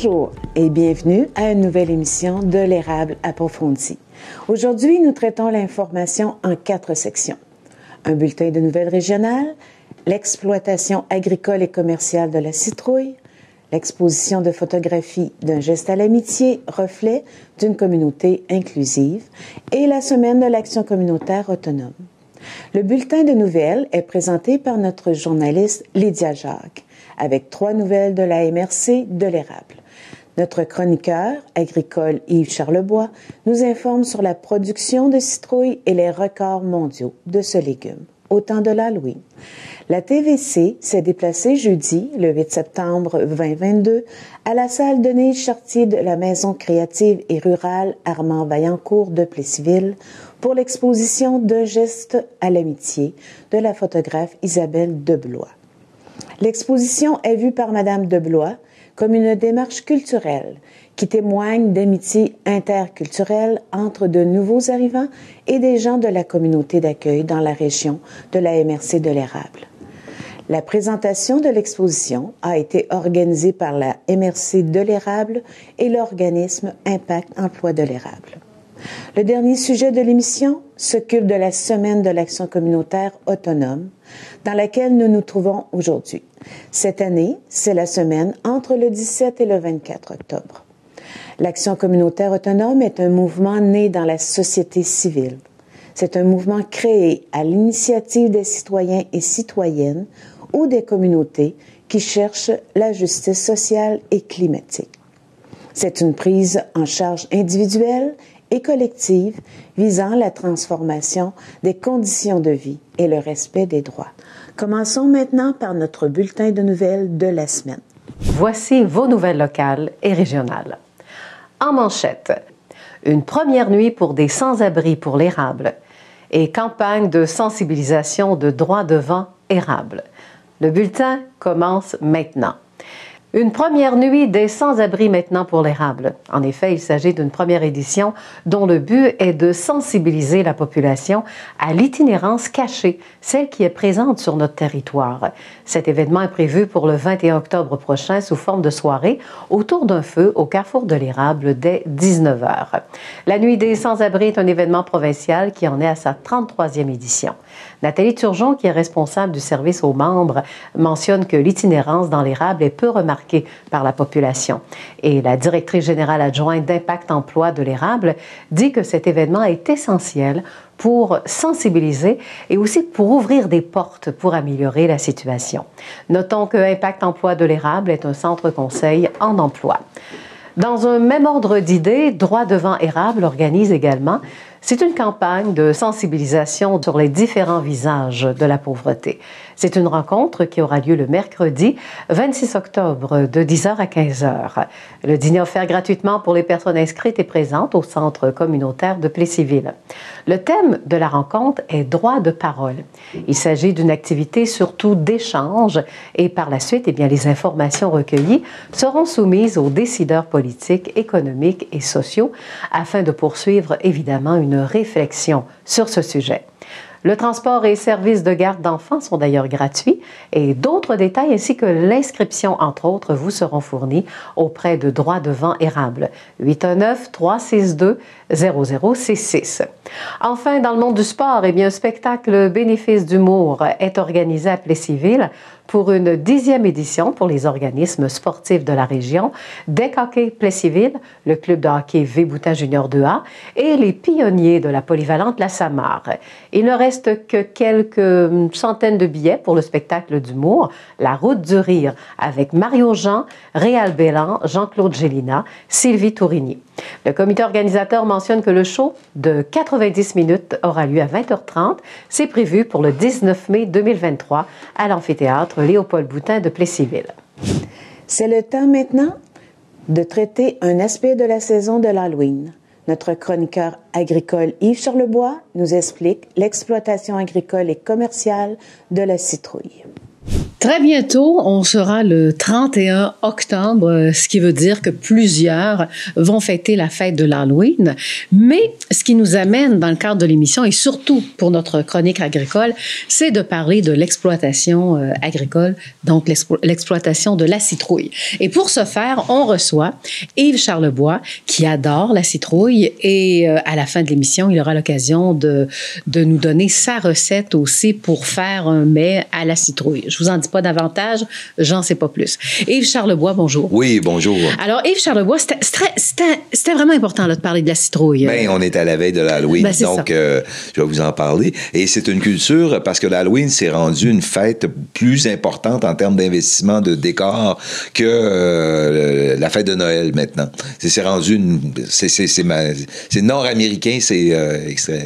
Bonjour et bienvenue à une nouvelle émission de l'érable approfondi. Aujourd'hui, nous traitons l'information en 4 sections. Un bulletin de nouvelles régionales, l'exploitation agricole et commerciale de la citrouille, l'exposition de photographies d'un geste à l'amitié, reflet d'une communauté inclusive et la semaine de l'action communautaire autonome. Le bulletin de nouvelles est présenté par notre journaliste Lydia Jacques, avec 3 nouvelles de la MRC de l'érable. Notre chroniqueur agricole Yves Charlebois nous informe sur la production de citrouilles et les records mondiaux de ce légume au temps de l'Halloween. La TVC s'est déplacée jeudi, le 8 septembre 2022, à la salle Denise Chartier de la Maison créative et rurale Armand Vaillancourt de Plessisville pour l'exposition d'un geste à l'amitié de la photographe Isabelle Deblois. L'exposition est vue par Madame Deblois comme une démarche culturelle qui témoigne d'amitié interculturelle entre de nouveaux arrivants et des gens de la communauté d'accueil dans la région de la MRC de l'érable. La présentation de l'exposition a été organisée par la MRC de l'érable et l'organisme Impact Emploi de l'érable. Le dernier sujet de l'émission s'occupe de la semaine de l'action communautaire autonome dans laquelle nous nous trouvons aujourd'hui. Cette année, c'est la semaine entre le 17 et le 24 octobre. L'action communautaire autonome est un mouvement né dans la société civile. C'est un mouvement créé à l'initiative des citoyens et citoyennes ou des communautés qui cherchent la justice sociale et climatique. C'est une prise en charge individuelle et collective visant la transformation des conditions de vie et le respect des droits. Commençons maintenant par notre bulletin de nouvelles de la semaine. Voici vos nouvelles locales et régionales. En manchette, une première nuit pour des sans-abri pour l'érable et campagne de sensibilisation de droits devant érable. Le bulletin commence maintenant. Une première nuit des sans-abri maintenant pour l'érable. En effet, il s'agit d'une première édition dont le but est de sensibiliser la population à l'itinérance cachée, celle qui est présente sur notre territoire. Cet événement est prévu pour le 21 octobre prochain sous forme de soirée autour d'un feu au carrefour de l'érable dès 19h. La nuit des sans-abri est un événement provincial qui en est à sa 33e édition. Nathalie Turgeon, qui est responsable du service aux membres, mentionne que l'itinérance dans l'érable est peu remarquée par la population. Et la directrice générale adjointe d'Impact Emploi de l'érable dit que cet événement est essentiel pour sensibiliser et aussi pour ouvrir des portes pour améliorer la situation. Notons que Impact Emploi de l'érable est un centre conseil en emploi. Dans un même ordre d'idées, Droit devant érable organise également. C'est une campagne de sensibilisation sur les différents visages de la pauvreté. C'est une rencontre qui aura lieu le mercredi 26 octobre de 10h à 15h. Le dîner offert gratuitement pour les personnes inscrites et présentes au centre communautaire de Plessisville. Le thème de la rencontre est « Droit de parole ». Il s'agit d'une activité surtout d'échange et par la suite, les informations recueillies seront soumises aux décideurs politiques, économiques et sociaux afin de poursuivre évidemment une réflexion sur ce sujet. Le transport et services de garde d'enfants sont d'ailleurs gratuits et d'autres détails ainsi que l'inscription, entre autres, vous seront fournis auprès de Droit devant érable. 819-362-0066. Enfin, dans le monde du sport, un spectacle bénéfice d'humour est organisé à Plessisville pour une 10e édition pour les organismes sportifs de la région, Deck Hockey Plessisville, le club de hockey V-Boutin Junior 2A et les pionniers de la polyvalente La Samar. Il ne reste que quelques centaines de billets pour le spectacle d'humour La Route du Rire avec Mario Jean, Réal Bélan, Jean-Claude Gélina, Sylvie Tourigny. Le comité organisateur mentionne que le show de 90 minutes aura lieu à 20h30. C'est prévu pour le 19 mai 2023 à l'amphithéâtre Léopold Boutin de Plessisville. C'est le temps maintenant de traiter un aspect de la saison de l'Halloween. Notre chroniqueur agricole Yves Charlebois nous explique l'exploitation agricole et commerciale de la citrouille. Très bientôt, on sera le 31 octobre, ce qui veut dire que plusieurs vont fêter la fête de l'Halloween. Mais ce qui nous amène dans le cadre de l'émission, et surtout pour notre chronique agricole, c'est de parler de l'exploitation agricole, donc l'exploitation de la citrouille. Et pour ce faire, on reçoit Yves Charlebois, qui adore la citrouille, et à la fin de l'émission, il aura l'occasion de nous donner sa recette aussi pour faire un mets à la citrouille. Je vous en dis pas davantage, j'en sais pas plus. Yves Charlebois, bonjour. Oui, bonjour. Alors, Yves Charlebois, c'était vraiment important là, de parler de la citrouille. Bien, on est à la veille de l'Halloween, donc je vais vous en parler. Et c'est une culture, parce que l'Halloween s'est rendu une fête plus importante en termes d'investissement de décor que la fête de Noël maintenant. C'est rendu c'est nord-américain, c'est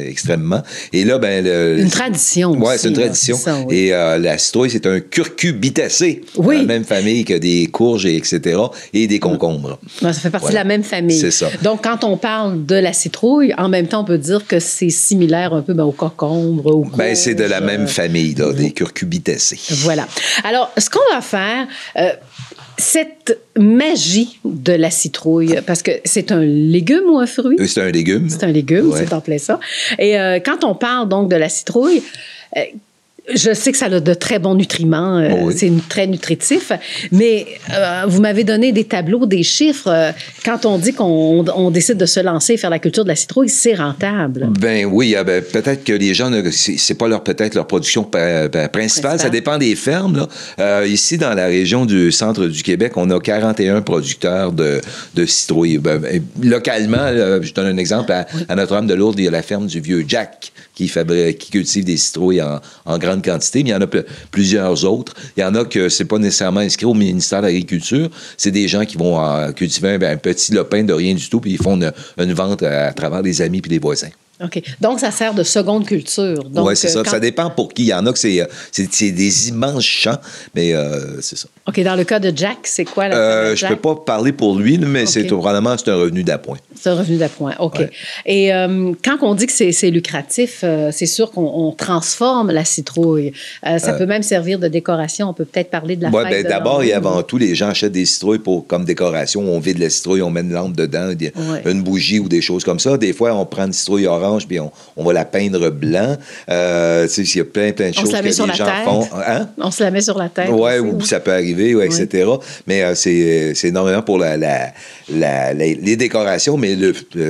extrêmement. Et là, ben... une tradition aussi. Oui, c'est une tradition. Ça, oui. Et la citrouille, c'est un curcubitacé. Oui. La même famille que des courges, etc., et des concombres. Ça fait partie de la même famille. C'est ça. Donc, quand on parle de la citrouille, en même temps, on peut dire que c'est similaire un peu au concombre, aux courges. Ben, c'est de la même famille, là, des curcubitacées. Voilà. Alors, ce qu'on va faire... cette magie de la citrouille, parce que c'est un légume ou un fruit? C'est un légume. C'est un légume, ouais. C'est en plein ça. Et quand on parle donc de la citrouille, je sais que ça a de très bons nutriments, oui. C'est très nutritif, mais vous m'avez donné des tableaux, des chiffres. Quand on dit qu'on décide de se lancer et faire la culture de la citrouille, c'est rentable. Ben oui, peut-être que les gens, c'est pas leur production principale, ça dépend des fermes. Là. Ici, dans la région du centre du Québec, on a 41 producteurs de citrouilles. Localement, je donne un exemple, à Notre-Dame-de-Lourdes, il y a la ferme du Vieux Jack qui cultive des citrouilles en grande quantité, mais il y en a plusieurs autres. Il y en a que c'est pas nécessairement inscrit au ministère de l'Agriculture. C'est des gens qui vont cultiver un petit lopin de rien du tout, puis ils font une vente à travers des amis puis des voisins. OK. Donc, ça sert de seconde culture. Oui, c'est ça. Ça dépend pour qui. Il y en a que c'est des immenses champs, mais c'est ça. OK. Dans le cas de Jack, c'est quoi la je ne peux pas parler pour lui, mais okay. Probablement c'est un revenu d'appoint. C'est un revenu d'appoint. OK. Ouais. Et quand on dit que c'est lucratif, c'est sûr qu'on transforme la citrouille. Ça peut même servir de décoration. On peut peut-être parler de la fête. D'abord et avant tout, les gens achètent des citrouilles comme décoration. On vide la citrouille, on met une lampe dedans, une bougie ou des choses comme ça. Des fois, on prend une citrouille orange puis on va la peindre blanc. Il y a plein de choses que les gens font. Hein? On se la met sur la tête. Oui, ou ça peut arriver, etc. Mais c'est énormément pour les décorations, mais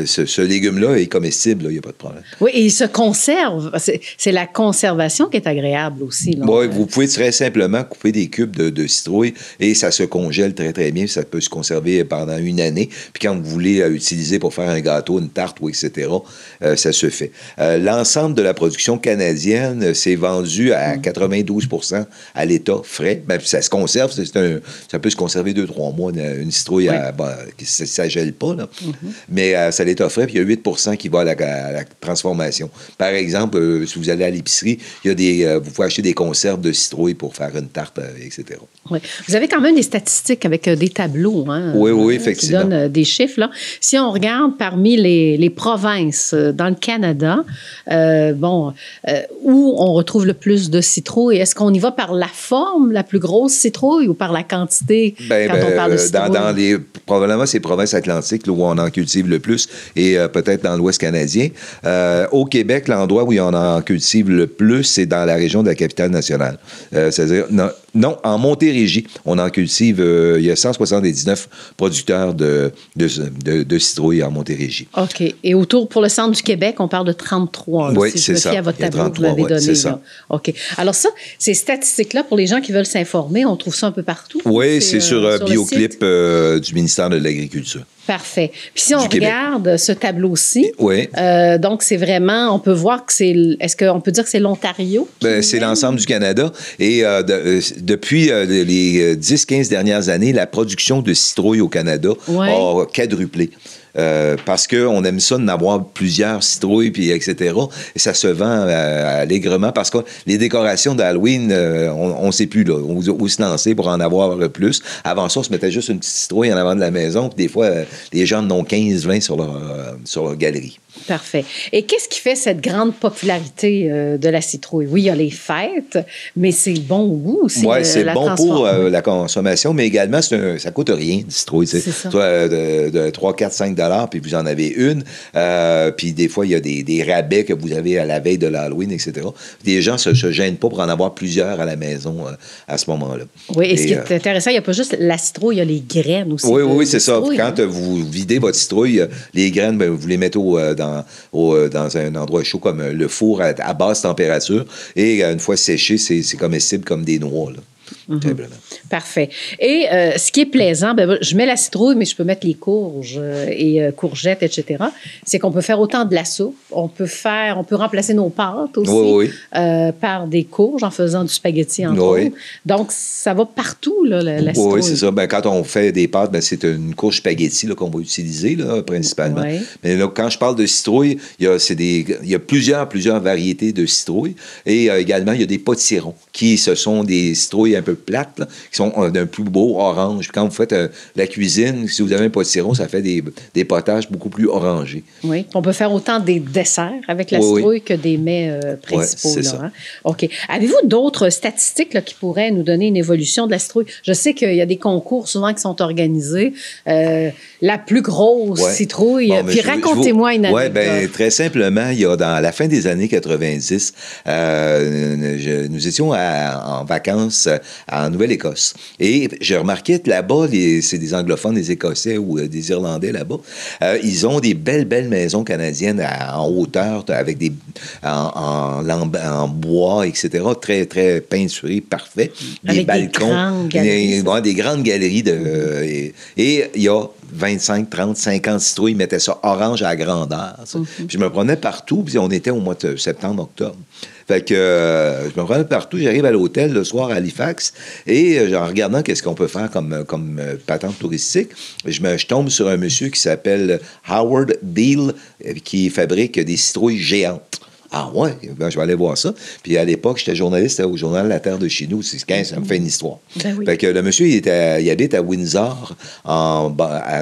ce légume-là est comestible, il n'y a pas de problème. Oui, et il se conserve. C'est la conservation qui est agréable aussi. Oui, vous pouvez très simplement couper des cubes de citrouille et ça se congèle très, très bien. Ça peut se conserver pendant une année. Puis quand vous voulez l'utiliser pour faire un gâteau, une tarte, etc., ça se fait. L'ensemble de la production canadienne s'est vendu à 92% à l'état frais. Ben, ça se conserve. Ça peut se conserver 2-3 mois, une citrouille. Ça ne gèle pas, là. Mais c'est à l'état frais, puis il y a 8% qui va à la transformation. Par exemple, si vous allez à l'épicerie, il y a vous pouvez acheter des conserves de citrouille pour faire une tarte, etc. Oui. Vous avez quand même des statistiques avec des tableaux, hein? Oui, effectivement. Qui donnent des chiffres, là. Si on regarde parmi les provinces dans le Canada, où on retrouve le plus de citrouilles, est-ce qu'on y va par la forme, la plus grosse citrouille, ou par la quantité quand on parle de citrouille? Probablement, c'est les provinces atlantiques là, où on en cultive le plus, et peut-être dans l'Ouest canadien. Au Québec, l'endroit où on en cultive le plus, c'est dans la région de la capitale nationale. C'est-à-dire, non, en Montérégie, on en cultive, il y a 179 producteurs de citrouilles en Montérégie. OK. Et pour le centre du Québec, on parle de 33. Oui, si c'est ça. Je me fie à votre tableau que vous m'avez donné. C'est ça. OK. Alors ça, ces statistiques-là, pour les gens qui veulent s'informer, on trouve ça un peu partout? Oui, c'est sur Bioclip du ministère de l'Agriculture. Parfait. Puis si on regarde ce tableau-ci, donc c'est vraiment, on peut voir que est-ce qu'on peut dire que c'est l'Ontario? C'est l'ensemble du Canada. Et depuis les 10-15 dernières années, la production de citrouilles au Canada a quadruplé. Parce qu'on aime ça d'en avoir plusieurs citrouilles, puis etc. Et ça se vend allègrement parce que les décorations d'Halloween, on ne sait plus là, où se lancer pour en avoir le plus. Avant ça, on se mettait juste une petite citrouille en avant de la maison, puis des fois, les gens en ont 15-20 sur leur galerie. Parfait. Et qu'est-ce qui fait cette grande popularité de la citrouille? Oui, il y a les fêtes, mais c'est le bon goût aussi. Oui, c'est bon pour oui. la consommation, mais également, ça ne coûte rien, une citrouille. C'est ça. De 3, 4, 5 $, puis vous en avez une. Puis des fois, il y a des rabais que vous avez à la veille de l'Halloween, etc. Les gens ne se gênent pas pour en avoir plusieurs à la maison à ce moment-là. Oui, et ce qui est intéressant, il n'y a pas juste la citrouille, il y a les graines aussi. Oui, c'est ça. Quand vous videz votre citrouille, les graines, ben, vous les mettez dans un endroit chaud comme le four à basse température. Et une fois séché, c'est comestible comme des noix, là. Parfait. Et ce qui est plaisant, ben, je mets la citrouille, mais je peux mettre les courges et courgettes, etc. C'est qu'on peut faire autant de la soupe. On peut remplacer nos pâtes aussi par des courges en faisant du spaghetti entre autres. Donc, ça va partout, là, la citrouille. Oui, c'est ça. Ben, quand on fait des pâtes, ben, c'est une courge spaghetti là, qu'on va utiliser là, principalement. Oui. Mais là, quand je parle de citrouille, il y a plusieurs variétés de citrouilles. Et également, il y a des potirons ce sont des citrouilles un peu plates, là, qui sont d'un plus beau orange. Puis quand vous faites la cuisine, si vous avez un potiron, ça fait des potages beaucoup plus orangés. Oui, on peut faire autant des desserts avec la citrouille que des mets principaux. Oui, c'est là, ça. Hein? OK. Avez-vous d'autres statistiques là, qui pourraient nous donner une évolution de la citrouille? Je sais qu'il y a des concours souvent qui sont organisés. La plus grosse citrouille. Bon, puis racontez-moi une anecdote. Oui, bien, très simplement, il y a dans la fin des années 90, nous étions en vacances en Nouvelle-Écosse. Et j'ai remarqué que là-bas, c'est des anglophones, des Écossais ou des Irlandais là-bas. Ils ont des belles maisons canadiennes en hauteur, avec en bois, etc. Très, très peinturées, parfait. Des balcons. Des grandes galeries. Et il y a 25, 30, 50 citrouilles, ils mettaient ça orange à la grandeur. Puis je me prenais partout, puis on était au mois de septembre, octobre. Fait que je me prenais partout, j'arrive à l'hôtel le soir à Halifax, et en regardant qu'est-ce qu'on peut faire comme patente touristique, je tombe sur un monsieur qui s'appelle Howard Beale, qui fabrique des citrouilles géantes. Ah ouais, ben, je vais aller voir ça. Puis à l'époque, j'étais journaliste au journal La Terre de chez nous. Ça me fait une histoire. Ben oui. Fait que le monsieur, il habite à Windsor, à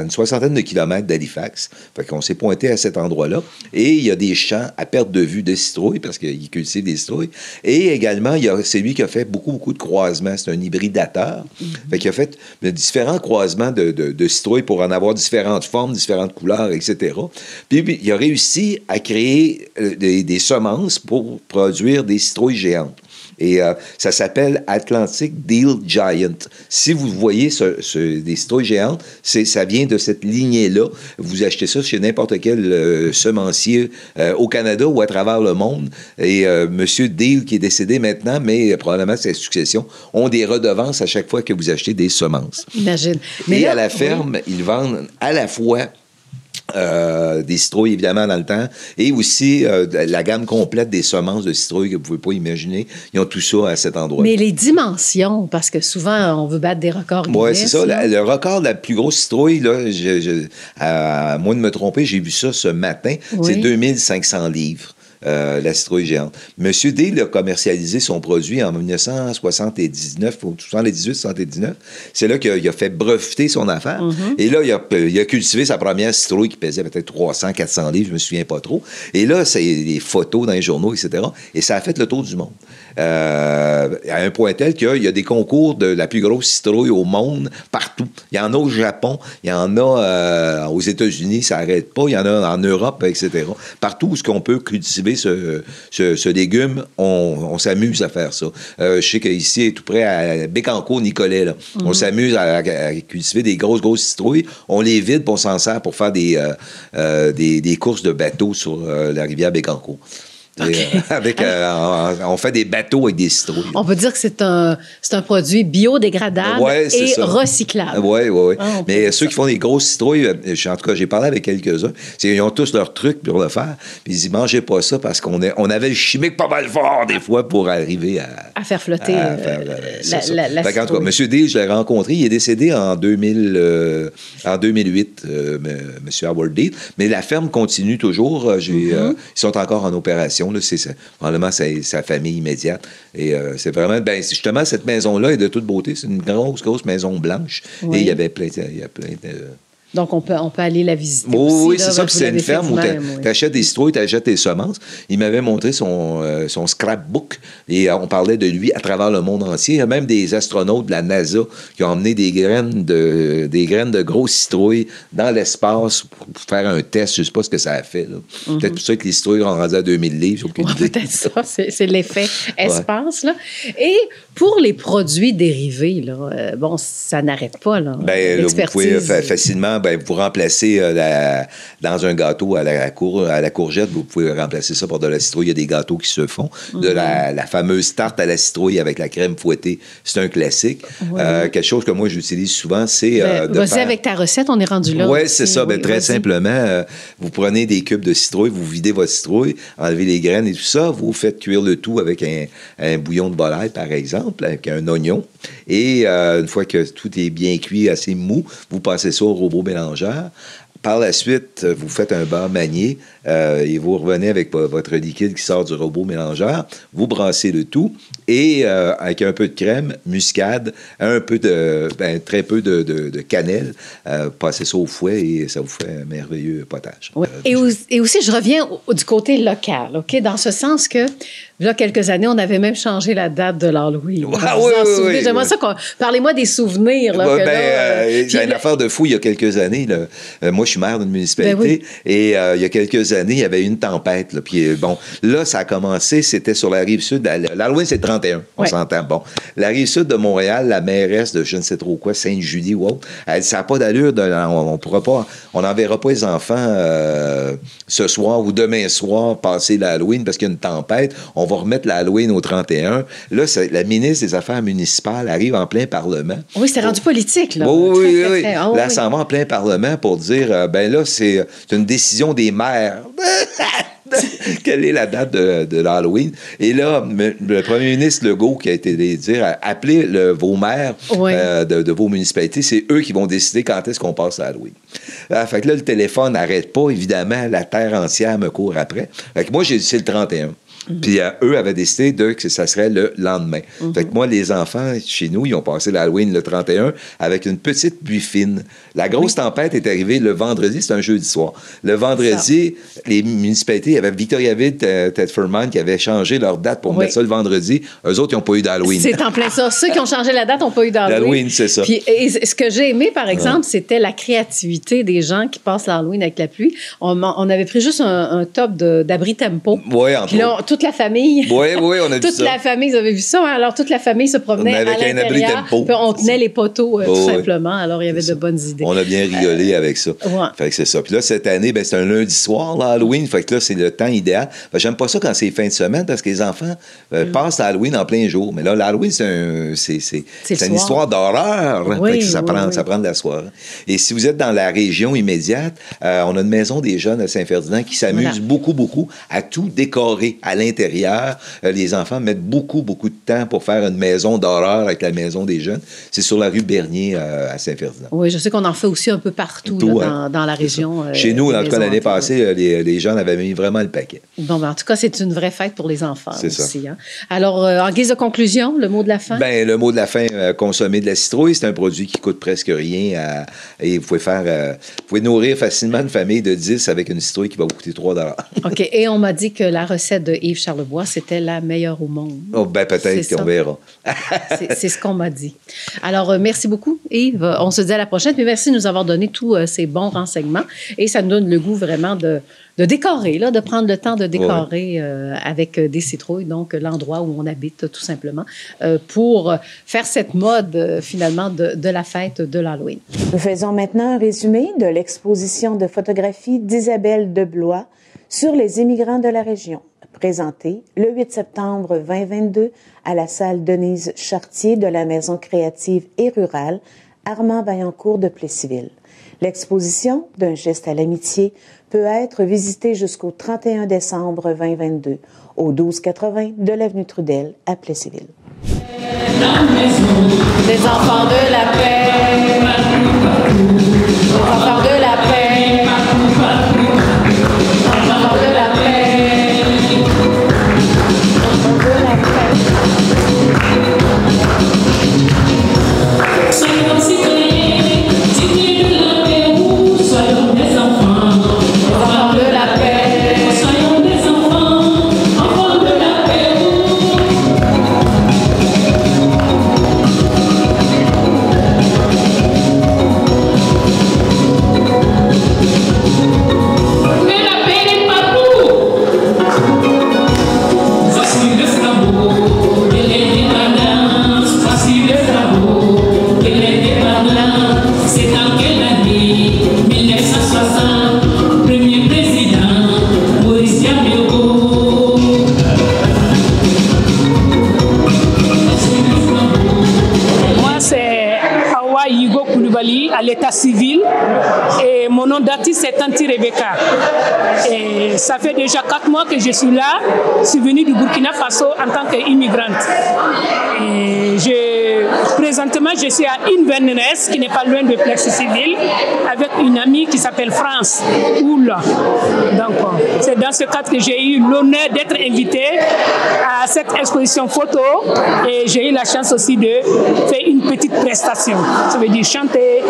une 60aine de kilomètres d'Halifax. Fait qu'on s'est pointé à cet endroit-là. Et il y a des champs à perte de vue de citrouilles, parce qu'il cultive des citrouilles. Et également, c'est lui qui a fait beaucoup de croisements. C'est un hybridateur. Fait qu'il a fait différents croisements de citrouilles pour en avoir différentes formes, différentes couleurs, etc. Puis il a réussi à créer des semences pour produire des citrouilles géantes. Et ça s'appelle Atlantic Deal Giant. Si vous voyez des citrouilles géantes, ça vient de cette lignée-là. Vous achetez ça chez n'importe quel semencier au Canada ou à travers le monde. Et M. Deal, qui est décédé maintenant, mais probablement sa succession, ont des redevances à chaque fois que vous achetez des semences. Imagine. Mais à la ferme, ils vendent à la fois des citrouilles, évidemment, dans le temps, et aussi la gamme complète des semences de citrouilles que vous ne pouvez pas imaginer. Ils ont tout ça à cet endroit. Mais les dimensions, parce que souvent, on veut battre des records Guinness. Oui, c'est ça. Le record de la plus grosse citrouille, là, à moins de me tromper, j'ai vu ça ce matin, c'est 2500 livres. La citrouille géante. Monsieur Deal a commercialisé son produit en 1979, ou 78-79. C'est là qu'il a fait breveter son affaire. Et là, il a cultivé sa première citrouille qui pesait peut-être 300-400 livres, je me souviens pas trop. Et là, c'est les photos dans les journaux, etc. Et ça a fait le tour du monde. À un point tel qu'il y a des concours de la plus grosse citrouille au monde partout. Il y en a au Japon, il y en a aux États-Unis, ça n'arrête pas. Il y en a en Europe, etc. Partout où on peut cultiver ce légume, on s'amuse à faire ça. Je sais qu'ici, tout près à Bécancour-Nicolet, là, on s'amuse à cultiver des grosses citrouilles. On les vide, puis on s'en sert pour faire des courses de bateaux sur la rivière Bécancour. Okay. On fait des bateaux avec des citrouilles. On peut dire que c'est un produit biodégradable et recyclable. Oui. Mais ceux qui font des grosses citrouilles, en tout cas, j'ai parlé avec quelques-uns, ils ont tous leurs trucs pour le faire. Puis ils disent, mangez pas ça parce qu'on avait le chimique pas mal fort des fois pour arriver à faire flotter la citrouille. En tout cas, M. D, je l'ai rencontré, il est décédé en 2008, M. Howard D. Mais la ferme continue toujours. Ils sont encore en opération. Là, c'est probablement sa famille immédiate. Et c'est vraiment... justement, cette maison-là est de toute beauté. C'est une grosse maison blanche. Oui. Et il y a plein de Donc, on peut aller la visiter Oui, aussi. oui, là, c'est ça. vous Puis c'est une l'avez fait ferme où vous-même, tu oui. achètes des citrouilles, tu achètes tes semences. Il m'avait montré son scrapbook et on parlait de lui à travers le monde entier. Il y a même des astronautes de la NASA qui ont emmené des graines de grosses citrouilles dans l'espace pour faire un test. Je ne sais pas ce que ça a fait. Peut-être pour ça que les citrouilles ont rendu à 2000 livres. J'ai aucune idée. Peut-être ça, c'est l'effet espace. Là. Et pour les produits dérivés, là, bon, ça n'arrête pas. Là, ben, là, vous pouvez facilement vous remplacer dans un gâteau à la courgette, vous pouvez remplacer ça par de la citrouille. Il y a des gâteaux qui se font. De la fameuse tarte à la citrouille avec la crème fouettée, c'est un classique. Oui. Quelque chose que moi, j'utilise souvent, c'est vas-y avec ta recette, on est rendu là. Oui, c'est ça. Ben, très simplement, vous prenez des cubes de citrouille, vous videz votre citrouille, enlevez les graines et tout ça, vous faites cuire le tout avec un bouillon de volaille, par exemple, avec un oignon. Et une fois que tout est bien cuit, assez mou, vous passez ça au robot mélangeur. Par la suite, vous faites un beurre manié et vous revenez avec votre liquide qui sort du robot mélangeur. Vous brassez le tout et avec un peu de crème, muscade, très peu de cannelle, passez ça au fouet et ça vous fait un merveilleux potage. Oui. Et aussi, je reviens du côté local, OK? Dans ce sens que, il y a quelques années, on avait même changé la date de l'Halloween. Ah, oui. J'aimerais ça parlez-moi des souvenirs. Là, j'ai une affaire de fou il y a quelques années. Là. Moi, je suis maire d'une municipalité et il y a quelques années, il y avait eu une tempête. Là, puis bon, là, ça a commencé, c'était sur la rive sud. L'Halloween, c'est le 31, on s'entend. Bon, la rive sud de Montréal, la mairesse de je ne sais trop quoi, Sainte-Julie ou autre, elle dit, ça n'a pas d'allure, on n'enverra pas les enfants ce soir ou demain soir passer l'Halloween parce qu'il y a une tempête. On va remettre l'Halloween au 31. Là, la ministre des Affaires municipales arrive en plein Parlement. Oui, c'est rendu politique, là. Oui. Là, elle s'en va en plein Parlement pour dire, ben là, c'est une décision des maires. Quelle est la date de l'Halloween? Et là, le premier ministre Legault qui a été dire, appelez vos maires de vos municipalités, c'est eux qui vont décider quand est-ce qu'on passe à Halloween. Fait que là, le téléphone n'arrête pas, évidemment, la terre entière me court après. Fait que moi, j'ai dit, c'est le 31. Puis eux avaient décidé que ça serait le lendemain. Fait que moi, les enfants, chez nous, ils ont passé l'Halloween le 31 avec une petite pluie fine. La grosse tempête est arrivée le vendredi, c'est un jeudi soir. Le vendredi, les municipalités, il y avait Victoriaville, Thetford-Mines qui avaient changé leur date pour mettre ça le vendredi. Eux autres, ils n'ont pas eu d'Halloween. C'est en plein ça. Ceux qui ont changé la date n'ont pas eu d'Halloween. L'Halloween, c'est ça. Puis, et ce que j'ai aimé, par exemple, c'était la créativité des gens qui passent l'Halloween avec la pluie. On avait pris juste un top d'abri tempo. Oui, en Puis là, toute la famille. Oui, on a vu ça. Toute la famille, vous avez vu ça. Hein? Alors, toute la famille se promenait à l'intérieur. Puis on tenait les poteaux, tout simplement. Alors, il y avait de bonnes idées. On a bien rigolé avec ça. Fait que c'est ça. Puis là, cette année, c'est un lundi soir, l'Halloween. Fait que là, c'est le temps idéal. J'aime pas ça quand c'est fin de semaine parce que les enfants passent l'Halloween en plein jour. Mais là, l'Halloween, c'est une histoire d'horreur. Fait que ça prend de la soirée. Et si vous êtes dans la région immédiate, on a une maison des jeunes à Saint-Ferdinand qui s'amuse beaucoup à tout décorer à l'intérieur. Les enfants mettent beaucoup de temps pour faire une maison d'horreur avec la maison des jeunes. C'est sur la rue Bernier à Saint-Ferdinand. Oui, je sais qu'on en fait aussi un peu partout là, dans la région. Chez nous, en tout cas, l'année passée, les jeunes avaient mis vraiment le paquet. Bon, en tout cas, c'est une vraie fête pour les enfants aussi. Ça. Hein? Alors, en guise de conclusion, le mot de la fin? Le mot de la fin, consommer de la citrouille, c'est un produit qui coûte presque rien et vous pouvez nourrir facilement une famille de 10 avec une citrouille qui va vous coûter 3 $. OK. Et on m'a dit que la recette de Yves Charlebois, c'était la meilleure au monde. Oh, peut-être qu'on verra. C'est ce qu'on m'a dit. Alors, merci beaucoup, Yves. On se dit à la prochaine. Puis merci de nous avoir donné tous ces bons renseignements. Et ça nous donne le goût vraiment de décorer, de prendre le temps de décorer avec des citrouilles, donc l'endroit où on habite, tout simplement, pour faire cette mode, finalement, de la fête de l'Halloween. Nous faisons maintenant un résumé de l'exposition de photographie d'Isabelle Deblois sur les immigrants de la région, présentée le 8 septembre 2022 à la salle Denise Chartier de la Maison créative et rurale Armand Vaillancourt de Plessisville. L'exposition d'un geste à l'amitié peut être visitée jusqu'au 31 décembre 2022 au 1280 de l'avenue Trudel à Plessisville. Les enfants de la paix, les enfants de la paix, les enfants de la paix, les enfants de la paix. l'état civil. Et mon nom d'artiste est Tanti Rebecca. Et ça fait déjà 4 mois que je suis là. Je suis venue du Burkina Faso en tant qu'immigrante. Et présentement, je suis à Inverness, qui n'est pas loin de Plexus-Civil, avec une amie qui s'appelle France Oula. Donc, c'est dans ce cadre que j'ai eu l'honneur d'être invitée à cette exposition photo et j'ai eu la chance aussi de faire une petite prestation. Ça veut dire chanter.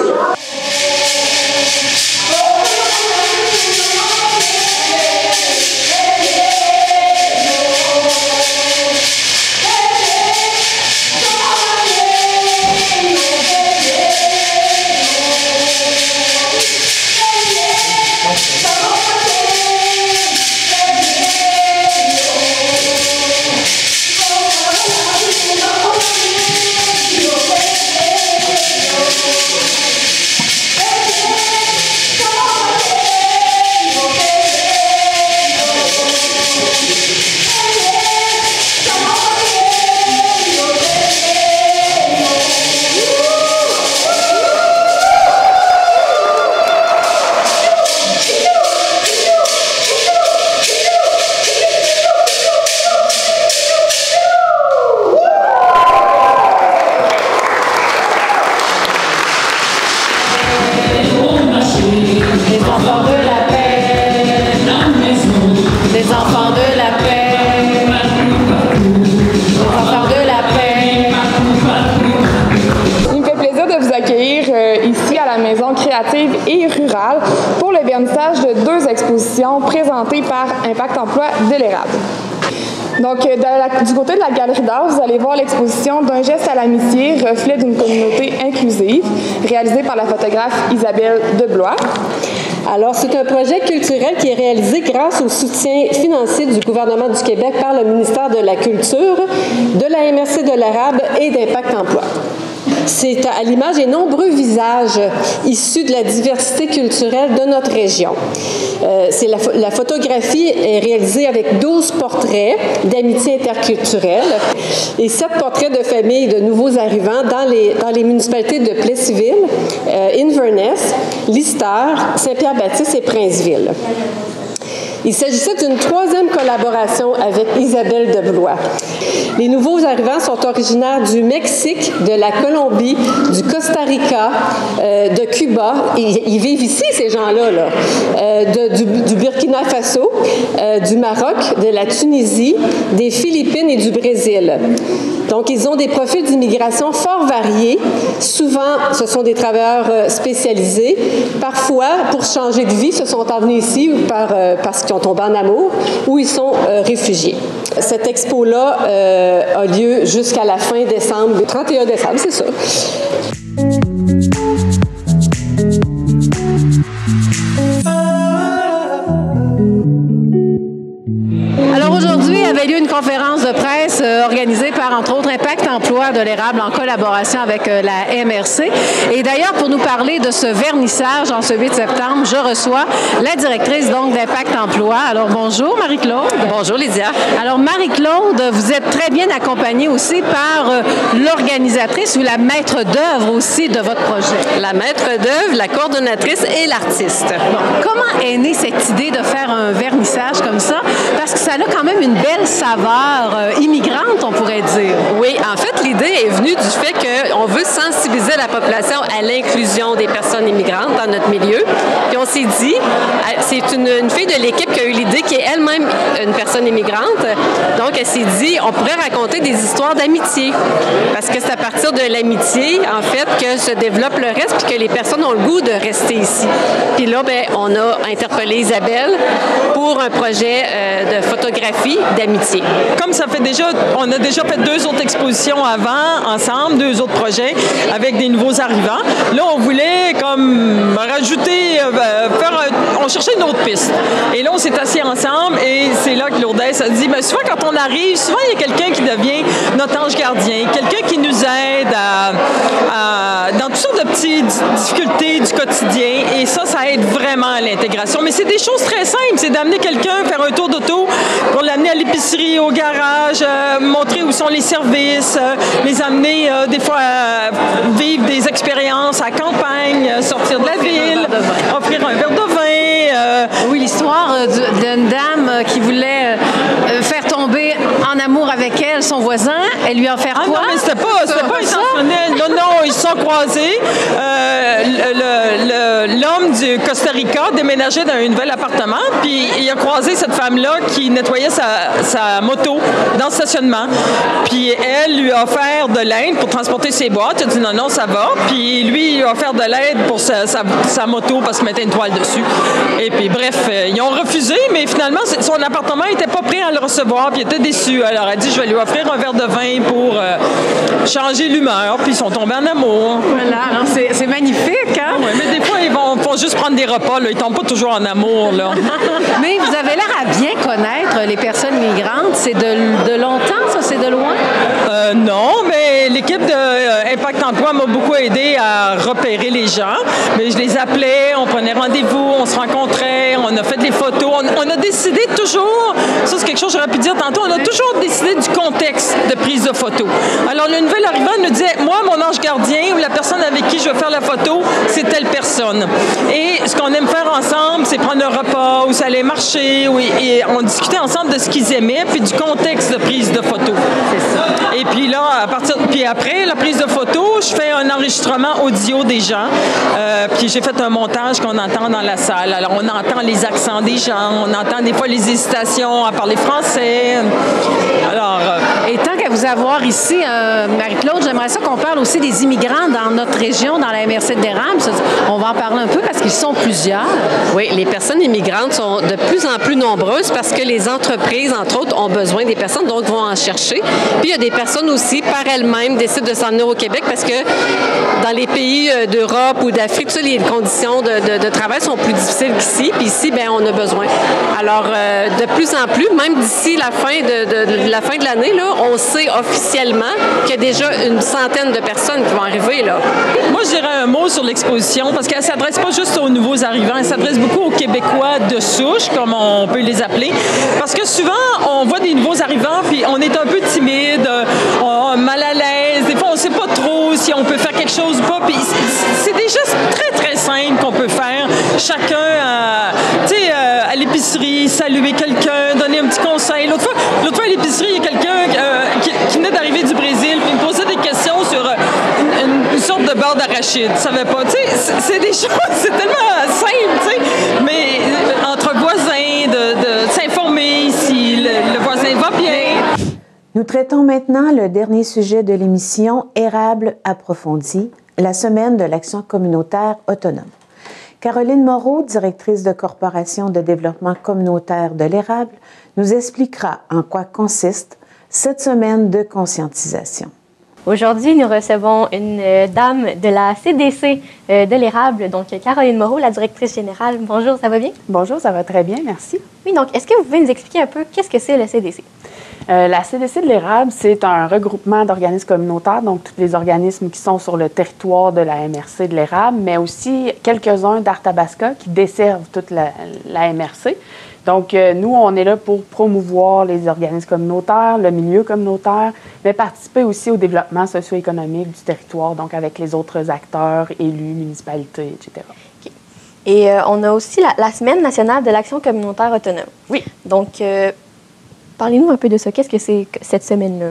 Pour le vernissage de 2 expositions présentées par Impact Emploi de l'érable. Donc, du côté de la Galerie d'art, vous allez voir l'exposition d'un geste à l'amitié, reflet d'une communauté inclusive, réalisée par la photographe Isabelle Deblois. Alors, c'est un projet culturel qui est réalisé grâce au soutien financier du gouvernement du Québec par le ministère de la Culture, de la MRC de l'érable et d'Impact Emploi. C'est à l'image des nombreux visages issus de la diversité culturelle de notre région. La photographie est réalisée avec 12 portraits d'amitié interculturelle et 7 portraits de familles de nouveaux arrivants dans les municipalités de Plessisville, Inverness, Lister, Saint-Pierre-Baptiste et Princeville. Il s'agissait d'une 3e collaboration avec Isabelle Deblois. Les nouveaux arrivants sont originaires du Mexique, de la Colombie, du Costa Rica, de Cuba. Ils vivent ici, ces gens-là, du Burkina Faso, du Maroc, de la Tunisie, des Philippines et du Brésil. Donc, ils ont des profils d'immigration fort variés. Souvent, ce sont des travailleurs spécialisés. Parfois, pour changer de vie, se sont envenus ici parce qu'ils ont tombé en amour ou ils sont réfugiés. Cette expo-là a lieu jusqu'à la fin décembre, le 31 décembre, c'est ça. Alors aujourd'hui avait lieu une conférence de presse organisée par, entre autres, Impact Emploi de l'érable en collaboration avec la MRC. Et d'ailleurs, pour nous parler de ce vernissage en ce 8 septembre, je reçois la directrice donc d'Impact Emploi. Alors bonjour Marie-Claude. Bonjour Lydia. Alors Marie-Claude, vous êtes très bien accompagnée aussi par l'organisatrice ou la maître d'œuvre aussi de votre projet. La maître d'œuvre, la coordonnatrice et l'artiste. Bon, comment est née cette idée de faire un vernissage comme ça? Parce que ça a quand même une belle saveur immigrante, on pourrait dire. Oui, en fait, l'idée est venue du fait qu'on veut sensibiliser la population à l'inclusion des personnes immigrantes dans notre milieu. Puis on s'est dit, c'est une fille de l'équipe qui a eu l'idée, qui est elle-même une personne immigrante. Donc, elle s'est dit, on pourrait raconter des histoires d'amitié. Parce que c'est à partir de l'amitié, en fait, que se développe le reste, puis que les personnes ont le goût de rester ici. Puis là, on a interpellé Isabelle pour un projet de photographie d'amitié. Comme ça fait déjà, on a déjà fait 2 autres expositions avant, ensemble, 2 autres projets avec des nouveaux arrivants. Là, on voulait comme rajouter, on cherchait une autre piste. Et là, on s'est assis ensemble et c'est là que Lourdes a dit, mais souvent quand on arrive, souvent il y a quelqu'un qui devient notre ange gardien, quelqu'un qui nous aide dans toutes sortes de petites difficultés du quotidien et ça aide vraiment à l'intégration. Mais c'est des choses très simples, c'est d'amener quelqu'un faire un tour d'auto pour l'amener à l'épicerie, au garage, montrer où sont les services, les amener des fois à vivre des expériences à campagne, sortir de la ville, offrir un verre de vin. Oui, l'histoire d'une dame qui voulait faire tomber en amour avec elle son voisin, elle lui a offert quoi? Non, mais c'était pas intentionnel. Non, ils se sont croisés. L'homme du Costa Rica déménageait dans un nouvel appartement, puis il a croisé cette femme-là qui nettoyait sa moto dans le stationnement. Puis elle lui a offert de l'aide pour transporter ses boîtes. Il a dit non, ça va. Puis lui, il lui a offert de l'aide pour sa moto parce qu'il mettait une toile dessus. Et puis bref, ils ont refusé, mais finalement, son appartement n'était pas prêt à le recevoir, puis il était déçu. Alors elle a dit, je vais lui offrir un verre de vin pour changer l'humeur, puis ils sont tombés en amour. Voilà, alors c'est magnifique, hein? Ouais, mais des fois, ils font juste prendre des repas, là. Ils tombent pas toujours en amour, là. Mais vous avez l'air à bien connaître les personnes migrantes. C'est de longtemps, ça? C'est de loin? Non, mais l'équipe de Impact Emploi m'a beaucoup aidé à repérer les gens. Mais je les appelais, on prenait rendez-vous, on se rencontrait, on a fait des photos. On a décidé toujours, ça c'est quelque chose que j'aurais pu dire tantôt, on a toujours décidé du contexte de prise de photo. Alors le nouvel arrivant nous disait, moi, mon ange gardien ou la personne avec qui je veux faire la photo, c'est telle personne. Et ce qu'on aime faire ensemble, c'est prendre un repas, où ça allait marcher, et on discutait ensemble de ce qu'ils aimaient, puis du contexte de prise de photo. C'est ça. Et puis là, puis après la prise de photo, je fais un enregistrement audio des gens. Puis j'ai fait un montage qu'on entend dans la salle. Alors on entend les accents des gens, on entend des fois les hésitations à parler français. Alors. Et tant qu'à vous avoir ici, Marie-Claude, j'aimerais ça qu'on parle aussi des immigrants dans notre région, dans la MRC de l'érable. On va en parler un peu parce qu'ils sont plusieurs. Oui, les personnes immigrantes sont de plus en plus nombreuses parce que les entreprises, entre autres, ont besoin des personnes, donc vont en chercher. Puis il y a des personnes aussi, par elles-mêmes, décident de s'en venir au Québec parce que dans les pays d'Europe ou d'Afrique, les conditions de travail sont plus difficiles qu'ici. Puis ici, bien, on a besoin. Alors, de plus en plus, même d'ici la fin de l'année, là, on sait officiellement qu'il y a déjà une centaine de personnes qui vont arriver, là. Moi, je dirais un mot sur l'exposition parce qu'elle ne s'adresse pas juste aux nouveaux arrivants, elle s'adresse beaucoup aux Québécois de souche, comme on peut les appeler. Parce que souvent, on voit des nouveaux arrivants, puis on est un peu timide, mal à l'aise. Des fois, on ne sait pas trop si on peut faire quelque chose ou pas. Puis c'est des gestes très, très simples qu'on peut faire. Chacun, à l'épicerie, saluer quelqu'un, donner un petit conseil. L'autre fois à l'épicerie, il y a quelqu'un qui venait d'arriver du Brésil, puis il me posait des questions sur une sorte de beurre d'arachide. Je savais pas. C'est des choses, c'est tellement simple, mais entre voisins, de s'informer si le voisin va bien. Nous traitons maintenant le dernier sujet de l'émission Érable approfondi, la semaine de l'action communautaire autonome. Caroline Moreau, directrice de Corporation de développement communautaire de l'Érable, nous expliquera en quoi consiste cette semaine de conscientisation. Aujourd'hui, nous recevons une dame de la CDC de l'Érable, donc Caroline Moreau, la directrice générale. Bonjour, ça va bien? Bonjour, ça va très bien, merci. Oui, donc est-ce que vous pouvez nous expliquer un peu qu'est-ce que c'est le CDC? La CDC de l'Érable, c'est un regroupement d'organismes communautaires, donc tous les organismes qui sont sur le territoire de la MRC de l'Érable, mais aussi quelques-uns d'Arthabasca qui desservent toute la MRC. Donc, nous, on est là pour promouvoir les organismes communautaires, le milieu communautaire, mais participer aussi au développement socio-économique du territoire, donc avec les autres acteurs, élus, municipalités, etc. Okay. Et on a aussi la Semaine nationale de l'action communautaire autonome. Oui. Donc, parlez-nous un peu de ça. Qu'est-ce que c'est cette semaine-là?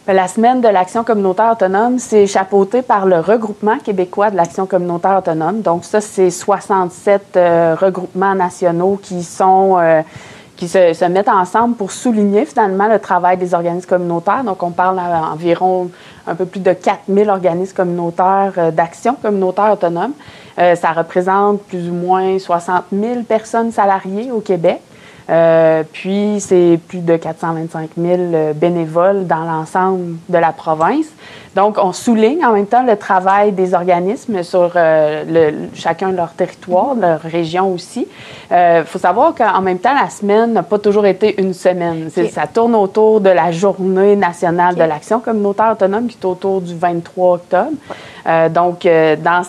La Semaine de l'action communautaire autonome, c'est chapeauté par le Regroupement québécois de l'action communautaire autonome. Donc ça, c'est 67 regroupements nationaux qui se mettent ensemble pour souligner finalement le travail des organismes communautaires. Donc on parle d'environ un peu plus de 4000 organismes communautaires d'action communautaire autonome. Ça représente plus ou moins 60 000 personnes salariées au Québec. Puis, c'est plus de 425 000 bénévoles dans l'ensemble de la province. Donc, on souligne en même temps le travail des organismes sur chacun leur territoire, leur région aussi. Faut savoir qu'en même temps, la semaine n'a pas toujours été une semaine. Okay. Ça tourne autour de la Journée nationale de l'action communautaire autonome qui est autour du 23 octobre. Donc, dans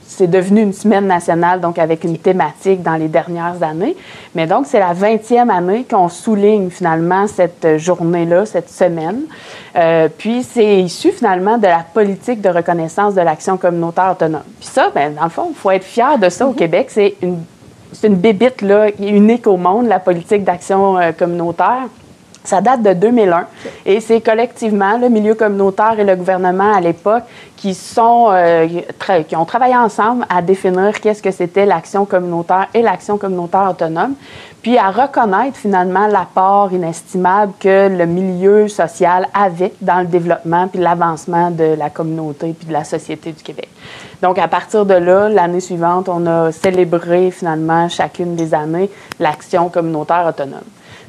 c'est devenu une semaine nationale, donc avec une thématique dans les dernières années. Mais donc, c'est la 20e année qu'on souligne finalement cette journée-là, cette semaine. Puis, c'est issu finalement de la politique de reconnaissance de l'action communautaire autonome. Puis ça, bien, dans le fond, il faut être fier de ça au Québec. C'est une bébite là, unique au monde, la politique d'action communautaire. Ça date de 2001 et c'est collectivement le milieu communautaire et le gouvernement à l'époque qui ont travaillé ensemble à définir qu'est-ce que c'était l'action communautaire et l'action communautaire autonome, puis à reconnaître finalement l'apport inestimable que le milieu social avait dans le développement puis l'avancement de la communauté puis de la société du Québec. Donc, à partir de là, l'année suivante, on a célébré finalement chacune des années l'action communautaire autonome.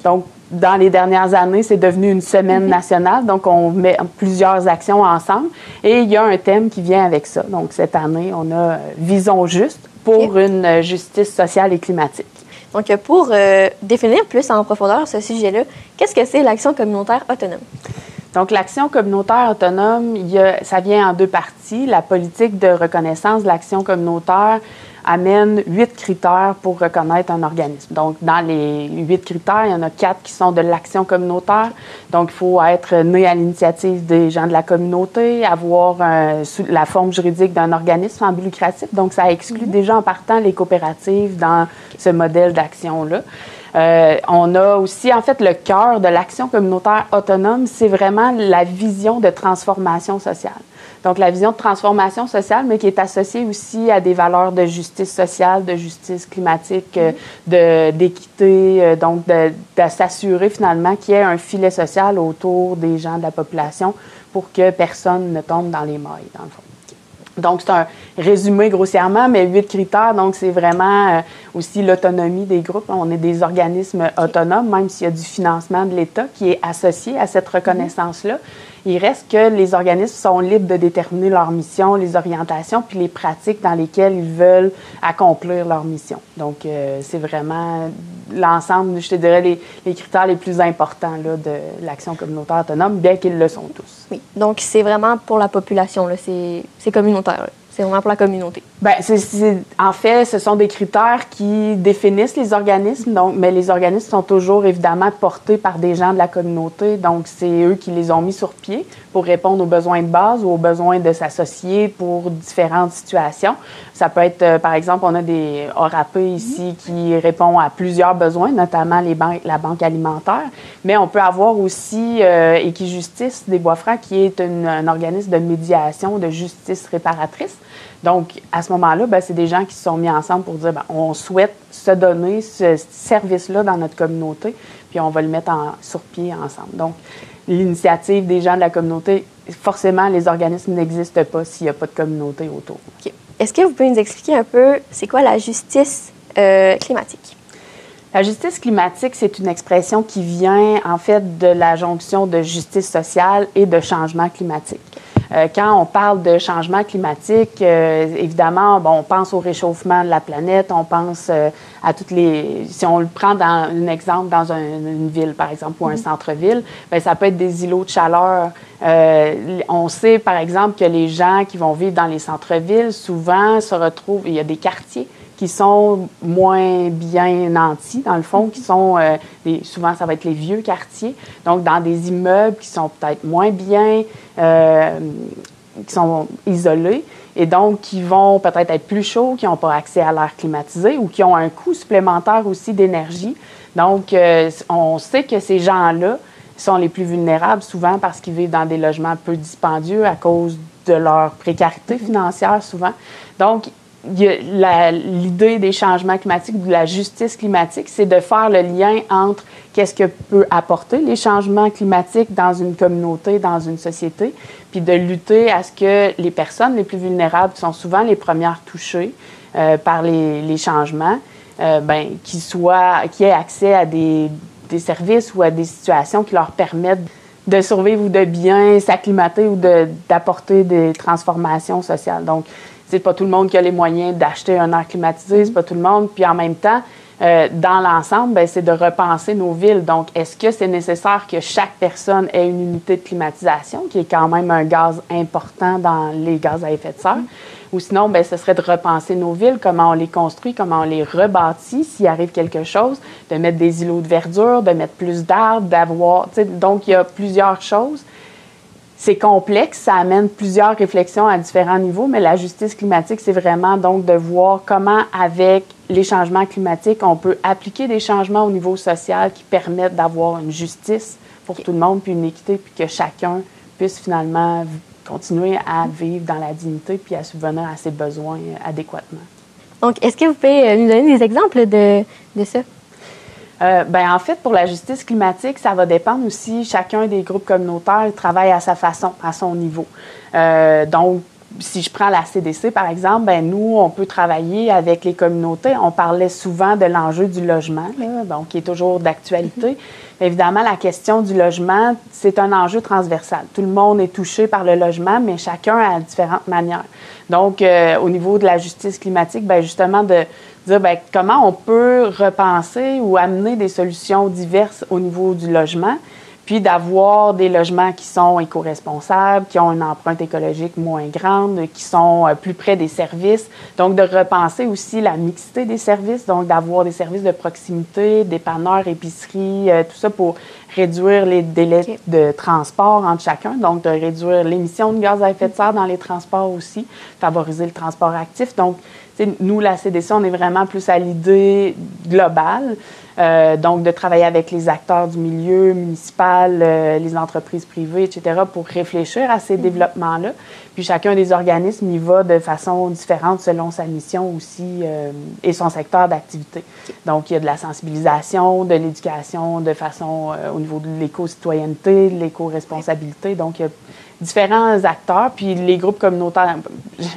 Donc, dans les dernières années, c'est devenu une semaine nationale, donc on met plusieurs actions ensemble et il y a un thème qui vient avec ça. Donc, cette année, on a « Visons juste » pour une justice sociale et climatique. Donc, pour définir plus en profondeur ce sujet-là, qu'est-ce que c'est l'action communautaire autonome? Donc, l'action communautaire autonome, ça vient en deux parties. La politique de reconnaissance de l'action communautaire amène 8 critères pour reconnaître un organisme. Donc, dans les 8 critères, il y en a 4 qui sont de l'action communautaire. Donc, il faut être né à l'initiative des gens de la communauté, avoir la forme juridique d'un organisme sans but lucratif. Donc, ça exclut déjà en partant les coopératives dans ce modèle d'action-là. On a aussi, en fait, le cœur de l'action communautaire autonome, c'est vraiment la vision de transformation sociale. Donc, la vision de transformation sociale, mais qui est associée aussi à des valeurs de justice sociale, de justice climatique, d'équité, donc de s'assurer finalement qu'il y ait un filet social autour des gens de la population pour que personne ne tombe dans les mailles, dans le fond. Donc, c'est un résumé grossièrement, mais 8 critères. Donc, c'est vraiment aussi l'autonomie des groupes. On est des organismes autonomes, même s'il y a du financement de l'État qui est associé à cette reconnaissance-là. Il reste que les organismes sont libres de déterminer leur mission, les orientations, puis les pratiques dans lesquelles ils veulent accomplir leur mission. Donc, c'est vraiment l'ensemble, je te dirais, les critères les plus importants là, de l'action communautaire autonome, bien qu'ils le sont tous. Oui, donc c'est vraiment pour la population, là. C'est communautaire, là. C'est vraiment pour la communauté. Bien, en fait, ce sont des critères qui définissent les organismes, donc, mais les organismes sont toujours évidemment portés par des gens de la communauté, donc c'est eux qui les ont mis sur pied pour répondre aux besoins de base ou aux besoins de s'associer pour différentes situations. Ça peut être, par exemple, on a des ORAP ici qui répond à plusieurs besoins, notamment la banque alimentaire, mais on peut avoir aussi Équijustice des Bois-Francs qui est un organisme de médiation, de justice réparatrice. Donc, à ce moment-là, c'est des gens qui se sont mis ensemble pour dire on souhaite se donner ce service-là dans notre communauté, puis on va le mettre sur pied ensemble. Donc, l'initiative des gens de la communauté, forcément, les organismes n'existent pas s'il n'y a pas de communauté autour. Okay. Est-ce que vous pouvez nous expliquer un peu c'est quoi la justice climatique? La justice climatique, c'est une expression qui vient, en fait, de la jonction de justice sociale et de changement climatique. Quand on parle de changement climatique, évidemment, on pense au réchauffement de la planète, on pense à toutes les... Si on le prend dans un exemple dans une ville, par exemple, ou un centre-ville, ça peut être des îlots de chaleur. On sait, par exemple, que les gens qui vont vivre dans les centres-villes, souvent, se retrouvent... Il y a des quartiers qui sont moins bien nantis, dans le fond, qui sont, souvent, ça va être les vieux quartiers, donc dans des immeubles qui sont peut-être moins bien, qui sont isolés, et donc qui vont peut-être être plus chauds, qui n'ont pas accès à l'air climatisé ou qui ont un coût supplémentaire aussi d'énergie. Donc, on sait que ces gens-là sont les plus vulnérables, souvent parce qu'ils vivent dans des logements peu dispendieux à cause de leur précarité financière, souvent. Donc, l'idée des changements climatiques, de la justice climatique, c'est de faire le lien entre qu'est-ce que peut apporter les changements climatiques dans une communauté, dans une société, puis de lutter à ce que les personnes les plus vulnérables, qui sont souvent les premières touchées par les changements, qui aient accès à des services ou à des situations qui leur permettent de survivre ou de bien s'acclimater ou d'apporter des transformations sociales. Donc, c'est pas tout le monde qui a les moyens d'acheter un air climatisé, c'est pas tout le monde. Puis en même temps, dans l'ensemble, c'est de repenser nos villes. Donc, est-ce que c'est nécessaire que chaque personne ait une unité de climatisation, qui est quand même un gaz important dans les gaz à effet de serre? Ou sinon, ce serait de repenser nos villes, comment on les construit, comment on les rebâtit s'il arrive quelque chose, de mettre des îlots de verdure, de mettre plus d'arbres, d'avoir... Donc, il y a plusieurs choses. C'est complexe, ça amène plusieurs réflexions à différents niveaux, mais la justice climatique, c'est vraiment donc de voir comment, avec les changements climatiques, on peut appliquer des changements au niveau social qui permettent d'avoir une justice pour tout le monde, puis une équité, puis que chacun puisse finalement continuer à vivre dans la dignité puis à subvenir à ses besoins adéquatement. Donc, est-ce que vous pouvez nous donner des exemples de ça? En fait, pour la justice climatique, ça va dépendre aussi. Chacun des groupes communautaires travaille à sa façon, à son niveau. Donc, si je prends la CDC, par exemple, nous, on peut travailler avec les communautés. On parlait souvent de l'enjeu du logement, là, donc qui est toujours d'actualité. Évidemment, la question du logement, c'est un enjeu transversal. Tout le monde est touché par le logement, mais chacun à différentes manières. Donc, au niveau de la justice climatique, justement, de dire comment on peut repenser ou amener des solutions diverses au niveau du logement, puis d'avoir des logements qui sont éco-responsables, qui ont une empreinte écologique moins grande, qui sont plus près des services. Donc, de repenser aussi la mixité des services, donc d'avoir des services de proximité, dépanneurs, épiceries, tout ça pour réduire les délais de transport entre chacun, donc de réduire l'émission de gaz à effet de serre dans les transports aussi, favoriser le transport actif. Donc, nous, la CDC, on est vraiment plus à l'idée globale, donc de travailler avec les acteurs du milieu municipal, les entreprises privées, etc., pour réfléchir à ces développements-là. Puis chacun des organismes y va de façon différente selon sa mission aussi et son secteur d'activité. Donc, il y a de la sensibilisation, de l'éducation de façon au niveau de l'éco-citoyenneté, de l'éco-responsabilité. Donc, il y a différents acteurs, puis les groupes communautaires.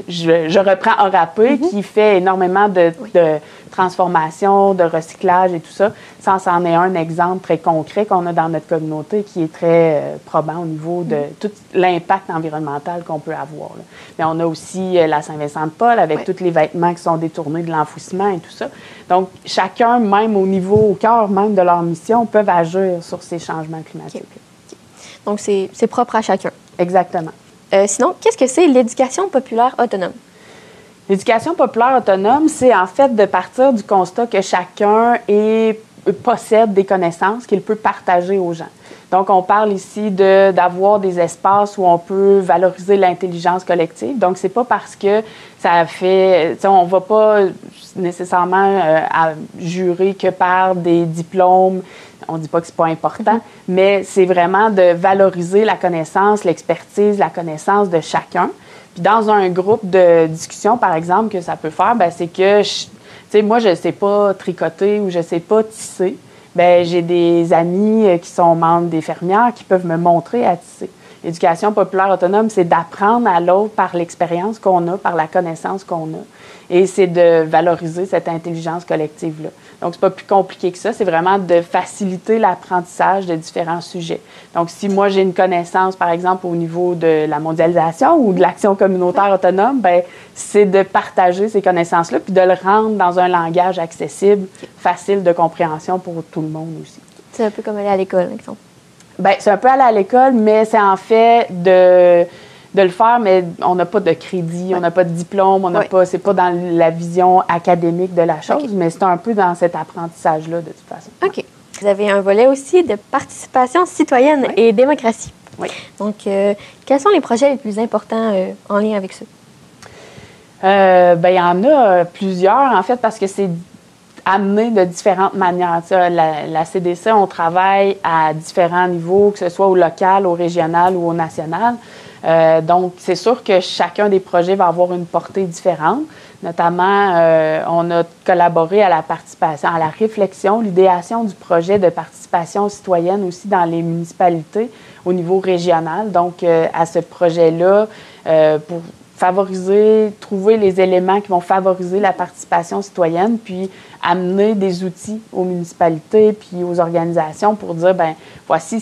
Je reprends ORAPE qui fait énormément de transformation, de recyclage et tout ça. Ça, c'en est un exemple très concret qu'on a dans notre communauté qui est très probant au niveau de tout l'impact environnemental qu'on peut avoir. Là. Mais on a aussi la Saint-Vincent-de-Paul avec tous les vêtements qui sont détournés de l'enfouissement et tout ça. Donc, chacun, même au cœur même de leur mission, peuvent agir sur ces changements climatiques. Donc, c'est propre à chacun. Exactement. Sinon, qu'est-ce que c'est l'éducation populaire autonome? L'éducation populaire autonome, c'est en fait de partir du constat que chacun possède des connaissances qu'il peut partager aux gens. Donc, on parle ici d'avoir des espaces où on peut valoriser l'intelligence collective. Donc, c'est pas parce que ça fait... On va pas nécessairement à jurer que par des diplômes. On ne dit pas que c'est pas important, mais c'est vraiment de valoriser la connaissance, l'expertise, la connaissance de chacun. Puis dans un groupe de discussion, par exemple, que ça peut faire, c'est que, moi, je ne sais pas tricoter ou je ne sais pas tisser. J'ai des amis qui sont membres des fermières qui peuvent me montrer à tisser. L'éducation populaire autonome, c'est d'apprendre à l'autre par l'expérience qu'on a, par la connaissance qu'on a. Et c'est de valoriser cette intelligence collective-là. Donc, c'est pas plus compliqué que ça. C'est vraiment de faciliter l'apprentissage de différents sujets. Donc, si moi, j'ai une connaissance, par exemple, au niveau de la mondialisation ou de l'action communautaire autonome, c'est de partager ces connaissances-là puis de le rendre dans un langage accessible, facile de compréhension pour tout le monde aussi. C'est un peu comme aller à l'école, par exemple. C'est un peu aller à l'école, mais c'est en fait de le faire, mais on n'a pas de crédit, on n'a pas de diplôme, on n'a pas, c'est pas dans la vision académique de la chose, mais c'est un peu dans cet apprentissage-là, de toute façon. OK. Vous avez un volet aussi de participation citoyenne et démocratie. Oui. Donc, quels sont les projets les plus importants en lien avec ça? Il y en a plusieurs, en fait, parce que c'est amené de différentes manières. La CDC, on travaille à différents niveaux, que ce soit au local, au régional ou au national. Donc, c'est sûr que chacun des projets va avoir une portée différente. Notamment, on a collaboré à la participation, à la réflexion, l'idéation du projet de participation citoyenne aussi dans les municipalités au niveau régional. Donc, à ce projet-là, pour trouver les éléments qui vont favoriser la participation citoyenne, puis amener des outils aux municipalités puis aux organisations pour dire, ben voici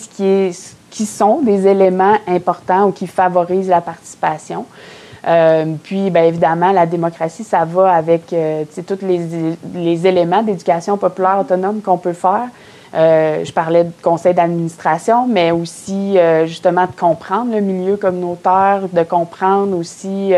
qui sont des éléments importants ou qui favorisent la participation. Puis, bien évidemment, la démocratie, ça va avec tous les éléments d'éducation populaire autonome qu'on peut faire. Je parlais de conseil d'administration, mais aussi justement de comprendre le milieu communautaire, de comprendre aussi,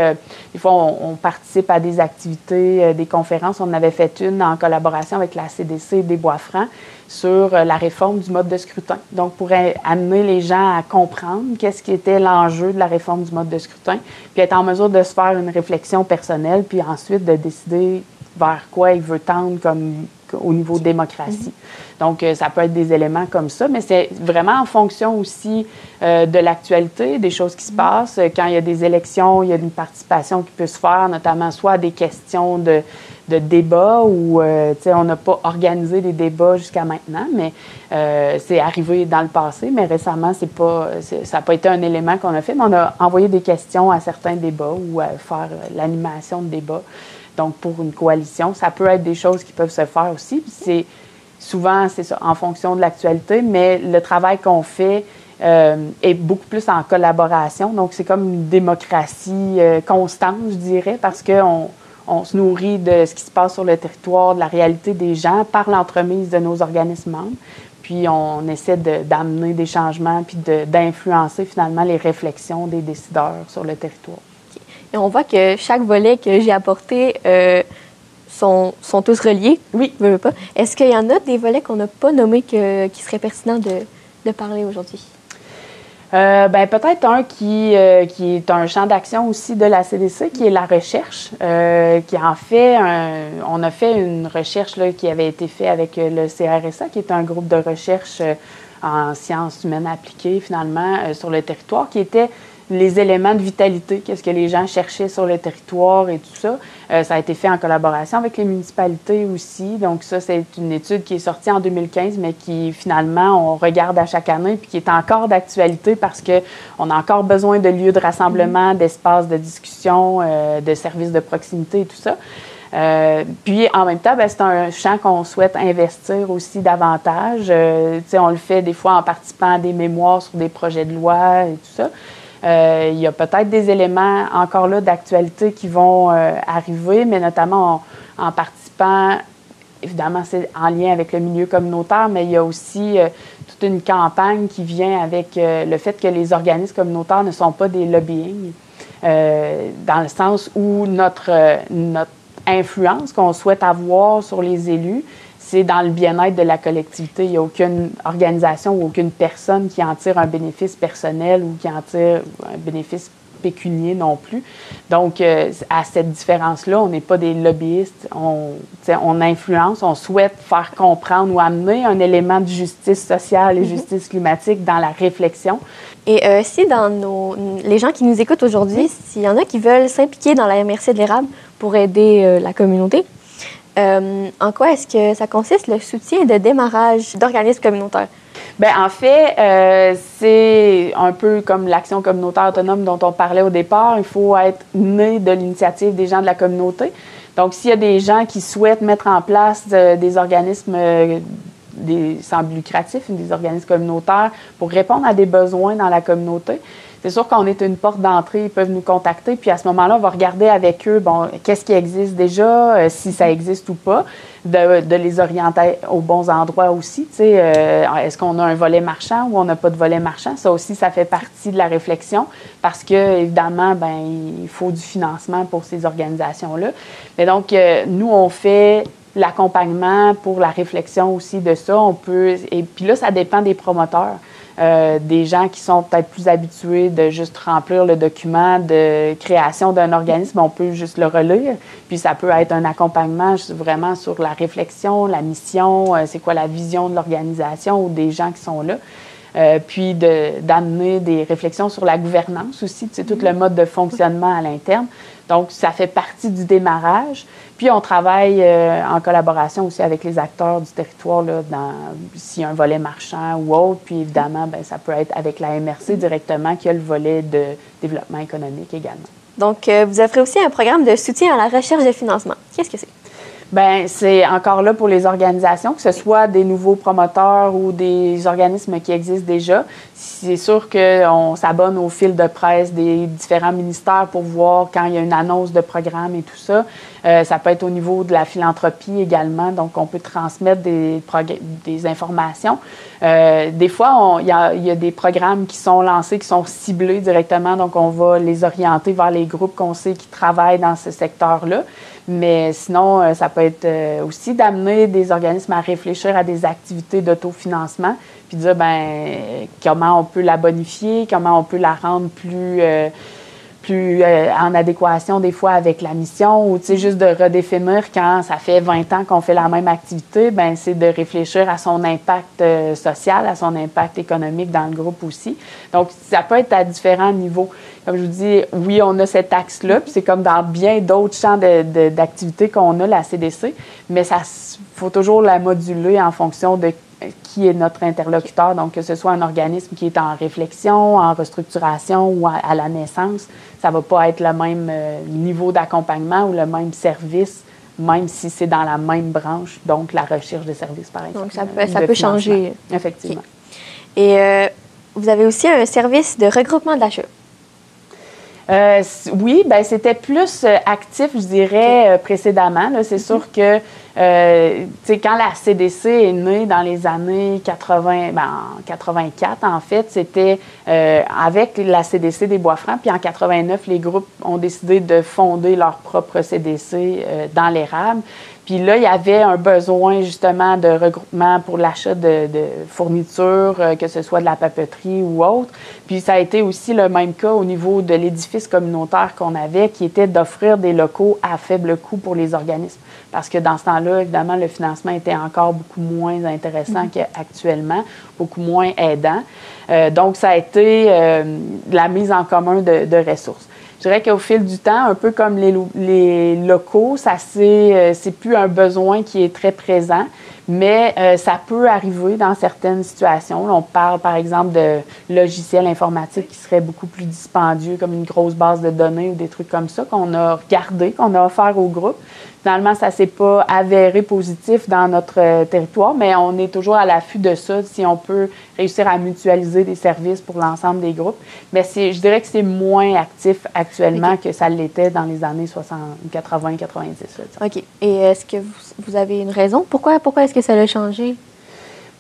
des fois on participe à des activités, des conférences. On en avait fait une en collaboration avec la CDC et des Bois-Francs sur la réforme du mode de scrutin. Donc, pour amener les gens à comprendre qu'est-ce qui était l'enjeu de la réforme du mode de scrutin, puis être en mesure de se faire une réflexion personnelle, puis ensuite de décider vers quoi il veut tendre au niveau démocratie. Donc, ça peut être des éléments comme ça, mais c'est vraiment en fonction aussi de l'actualité, des choses qui se passent. Quand il y a des élections, il y a une participation qui peut se faire, notamment soit des questions de débat où on n'a pas organisé des débats jusqu'à maintenant, mais c'est arrivé dans le passé, mais récemment, ça n'a pas été un élément qu'on a fait, mais on a envoyé des questions à certains débats ou à faire l'animation de débats. Donc, pour une coalition, ça peut être des choses qui peuvent se faire aussi. Puis souvent, c'est ça, en fonction de l'actualité, mais le travail qu'on fait est beaucoup plus en collaboration. Donc, c'est comme une démocratie constante, je dirais, parce qu'on se nourrit de ce qui se passe sur le territoire, de la réalité des gens, par l'entremise de nos organismes membres. Puis, on essaie d'amener des changements puis d'influencer finalement les réflexions des décideurs sur le territoire. Et on voit que chaque volet que j'ai apporté sont tous reliés. Oui. Pas. Est-ce qu'il y en a des volets qu'on n'a pas nommés qui seraient pertinents de parler aujourd'hui? Peut-être un qui est un champ d'action aussi de la CDC, qui est la recherche, qui en fait, on a fait une recherche là, qui avait été faite avec le CRSA, qui est un groupe de recherche en sciences humaines appliquées, finalement, sur le territoire, qui était les éléments de vitalité, qu'est-ce que les gens cherchaient sur le territoire et tout ça. Ça a été fait en collaboration avec les municipalités aussi. Donc ça, c'est une étude qui est sortie en 2015, mais qui finalement, on regarde à chaque année puis qui est encore d'actualité parce qu'on a encore besoin de lieux de rassemblement, d'espaces de discussion, de services de proximité et tout ça. Puis, en même temps, c'est un champ qu'on souhaite investir aussi davantage. On le fait des fois en participant à des mémoires sur des projets de loi et tout ça. Il y a peut-être des éléments encore là d'actualité qui vont arriver, mais notamment en participant, évidemment, c'est en lien avec le milieu communautaire, mais il y a aussi toute une campagne qui vient avec le fait que les organismes communautaires ne sont pas des lobbying, dans le sens où notre influence qu'on souhaite avoir sur les élus, c'est dans le bien-être de la collectivité. Il n'y a aucune organisation ou aucune personne qui en tire un bénéfice personnel ou qui en tire un bénéfice pécunier non plus. Donc, à cette différence-là, on n'est pas des lobbyistes. On influence, on souhaite faire comprendre ou amener un élément de justice sociale et justice climatique dans la réflexion. Et si les gens qui nous écoutent aujourd'hui, s'il y en a qui veulent s'impliquer dans la MRC de l'érable pour aider la communauté, en quoi est-ce que ça consiste, le soutien de démarrage d'organismes communautaires? Bien, en fait, c'est un peu comme l'action communautaire autonome dont on parlait au départ. Il faut être né de l'initiative des gens de la communauté. Donc, s'il y a des gens qui souhaitent mettre en place des organismes sans but lucratif, des organismes communautaires pour répondre à des besoins dans la communauté, c'est sûr qu'on est une porte d'entrée, ils peuvent nous contacter, puis à ce moment-là, on va regarder avec eux, qu'est-ce qui existe déjà, si ça existe ou pas, de les orienter aux bons endroits aussi. Est-ce qu'on a un volet marchand ou on n'a pas de volet marchand? Ça aussi, ça fait partie de la réflexion parce que, évidemment, il faut du financement pour ces organisations-là. Mais donc, nous, on fait l'accompagnement pour la réflexion aussi de ça. Et puis là, ça dépend des promoteurs. Des gens qui sont peut-être plus habitués de juste remplir le document de création d'un organisme, on peut juste le relire. Puis ça peut être un accompagnement vraiment sur la réflexion, la mission, c'est quoi la vision de l'organisation ou des gens qui sont là. Puis d'amener des réflexions sur la gouvernance aussi, tout le mode de fonctionnement à l'interne. Donc, ça fait partie du démarrage. Puis, on travaille en collaboration aussi avec les acteurs du territoire, là, s'il y a un volet marchand ou autre. Puis, évidemment, ça peut être avec la MRC directement qui a le volet de développement économique également. Donc, vous offrez aussi un programme de soutien à la recherche de financement. Qu'est-ce que c'est? Bien, c'est encore là pour les organisations, que ce soit des nouveaux promoteurs ou des organismes qui existent déjà. C'est sûr qu'on s'abonne au fil de presse des différents ministères pour voir quand il y a une annonce de programme et tout ça. Ça peut être au niveau de la philanthropie également, donc on peut transmettre des informations. Des fois, il y a des programmes qui sont lancés, qui sont ciblés directement, donc on va les orienter vers les groupes qu'on sait qui travaillent dans ce secteur-là. Mais sinon, ça peut être aussi d'amener des organismes à réfléchir à des activités d'autofinancement, puis dire comment on peut la bonifier, comment on peut la rendre plus en adéquation des fois avec la mission, ou juste de redéfinir quand ça fait 20 ans qu'on fait la même activité, c'est de réfléchir à son impact social, à son impact économique dans le groupe aussi. Donc, ça peut être à différents niveaux. Comme je vous dis, oui, on a cet axe-là, puis c'est comme dans bien d'autres champs d'activités qu'on a, la CDC, mais il faut toujours la moduler en fonction de qui est notre interlocuteur, donc que ce soit un organisme qui est en réflexion, en restructuration ou à la naissance, ça ne va pas être le même niveau d'accompagnement ou le même service, même si c'est dans la même branche, donc la recherche de services, par exemple. Donc, ça peut changer. Effectivement. Okay. Et vous avez aussi un service de regroupement d'achat. Oui, c'était plus actif, je dirais, précédemment. C'est sûr que quand la CDC est née dans les années 80, en 84, en fait, c'était avec la CDC des Bois-Francs. Puis en 89, les groupes ont décidé de fonder leur propre CDC dans l'érable. Puis là, il y avait un besoin justement de regroupement pour l'achat de fournitures, que ce soit de la papeterie ou autre. Puis ça a été aussi le même cas au niveau de l'édifice communautaire qu'on avait, qui était d'offrir des locaux à faible coût pour les organismes. Parce que dans ce temps-là, évidemment, le financement était encore beaucoup moins intéressant qu'actuellement, beaucoup moins aidant. Donc, ça a été la mise en commun de ressources. Je dirais qu'au fil du temps, un peu comme les locaux, c'est plus un besoin qui est très présent, mais ça peut arriver dans certaines situations. On parle, par exemple, de logiciels informatiques qui seraient beaucoup plus dispendieux, comme une grosse base de données ou des trucs comme ça, qu'on a regardé, qu'on a offert au groupe. Finalement, ça ne s'est pas avéré positif dans notre territoire, mais on est toujours à l'affût de ça, si on peut réussir à mutualiser des services pour l'ensemble des groupes. Mais je dirais que c'est moins actif actuellement que ça l'était dans les années 80, 90. OK. Et est-ce que vous avez une raison? Pourquoi est-ce que ça a changé?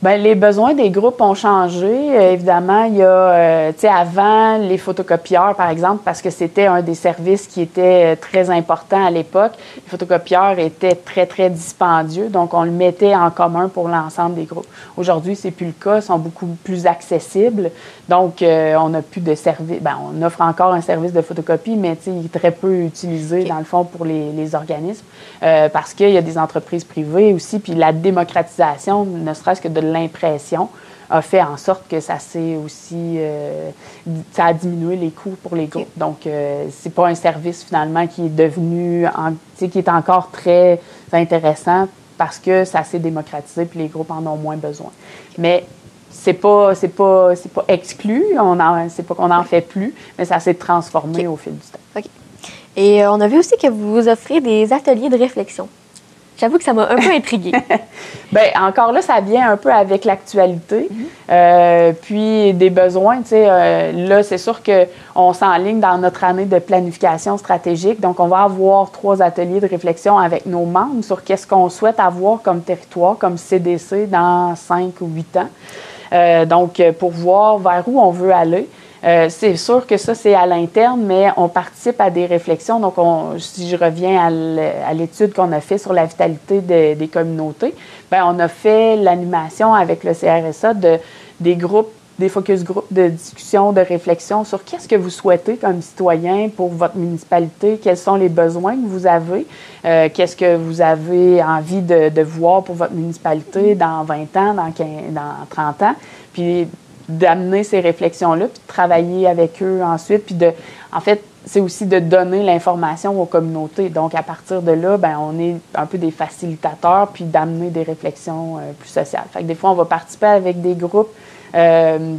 Bien, les besoins des groupes ont changé. Évidemment, il y a, avant, les photocopieurs, par exemple, parce que c'était un des services qui était très important à l'époque. Les photocopieurs étaient très, très dispendieux, donc on le mettait en commun pour l'ensemble des groupes. Aujourd'hui, c'est plus le cas, ils sont beaucoup plus accessibles. Donc, on n'a plus de service. Bien, on offre encore un service de photocopie, mais il est très peu utilisé, dans le fond, pour les organismes, parce qu'il y a des entreprises privées aussi, puis la démocratisation, ne serait-ce que de l'impression, a fait en sorte que ça s'est aussi... ça a diminué les coûts pour les groupes. Donc, c'est pas un service, finalement, qui est devenu... qui est encore très intéressant parce que ça s'est démocratisé puis les groupes en ont moins besoin. Mais c'est pas exclu, c'est pas qu'on n'en fait plus, mais ça s'est transformé au fil du temps. OK. Et on a vu aussi que vous offrez des ateliers de réflexion. J'avoue que ça m'a un peu intriguée. Bien, encore là, ça vient un peu avec l'actualité, puis des besoins. Là, c'est sûr qu'on s'enligne dans notre année de planification stratégique. Donc, on va avoir 3 ateliers de réflexion avec nos membres sur qu'est-ce qu'on souhaite avoir comme territoire, comme CDC dans 5 ou 8 ans. Donc, pour voir vers où on veut aller. C'est sûr que ça, c'est à l'interne, mais on participe à des réflexions. Donc, si je reviens à l'étude qu'on a fait sur la vitalité des communautés, bien, on a fait l'animation avec le CRSA des groupes, des focus group de discussion, de réflexion sur qu'est-ce que vous souhaitez comme citoyen pour votre municipalité, quels sont les besoins que vous avez, qu'est-ce que vous avez envie de voir pour votre municipalité dans 20 ans, dans 30 ans, puis d'amener ces réflexions-là, puis de travailler avec eux ensuite, puis en fait, c'est aussi de donner l'information aux communautés. Donc, à partir de là, bien, on est un peu des facilitateurs, puis d'amener des réflexions plus sociales. Fait que des fois, on va participer avec des groupes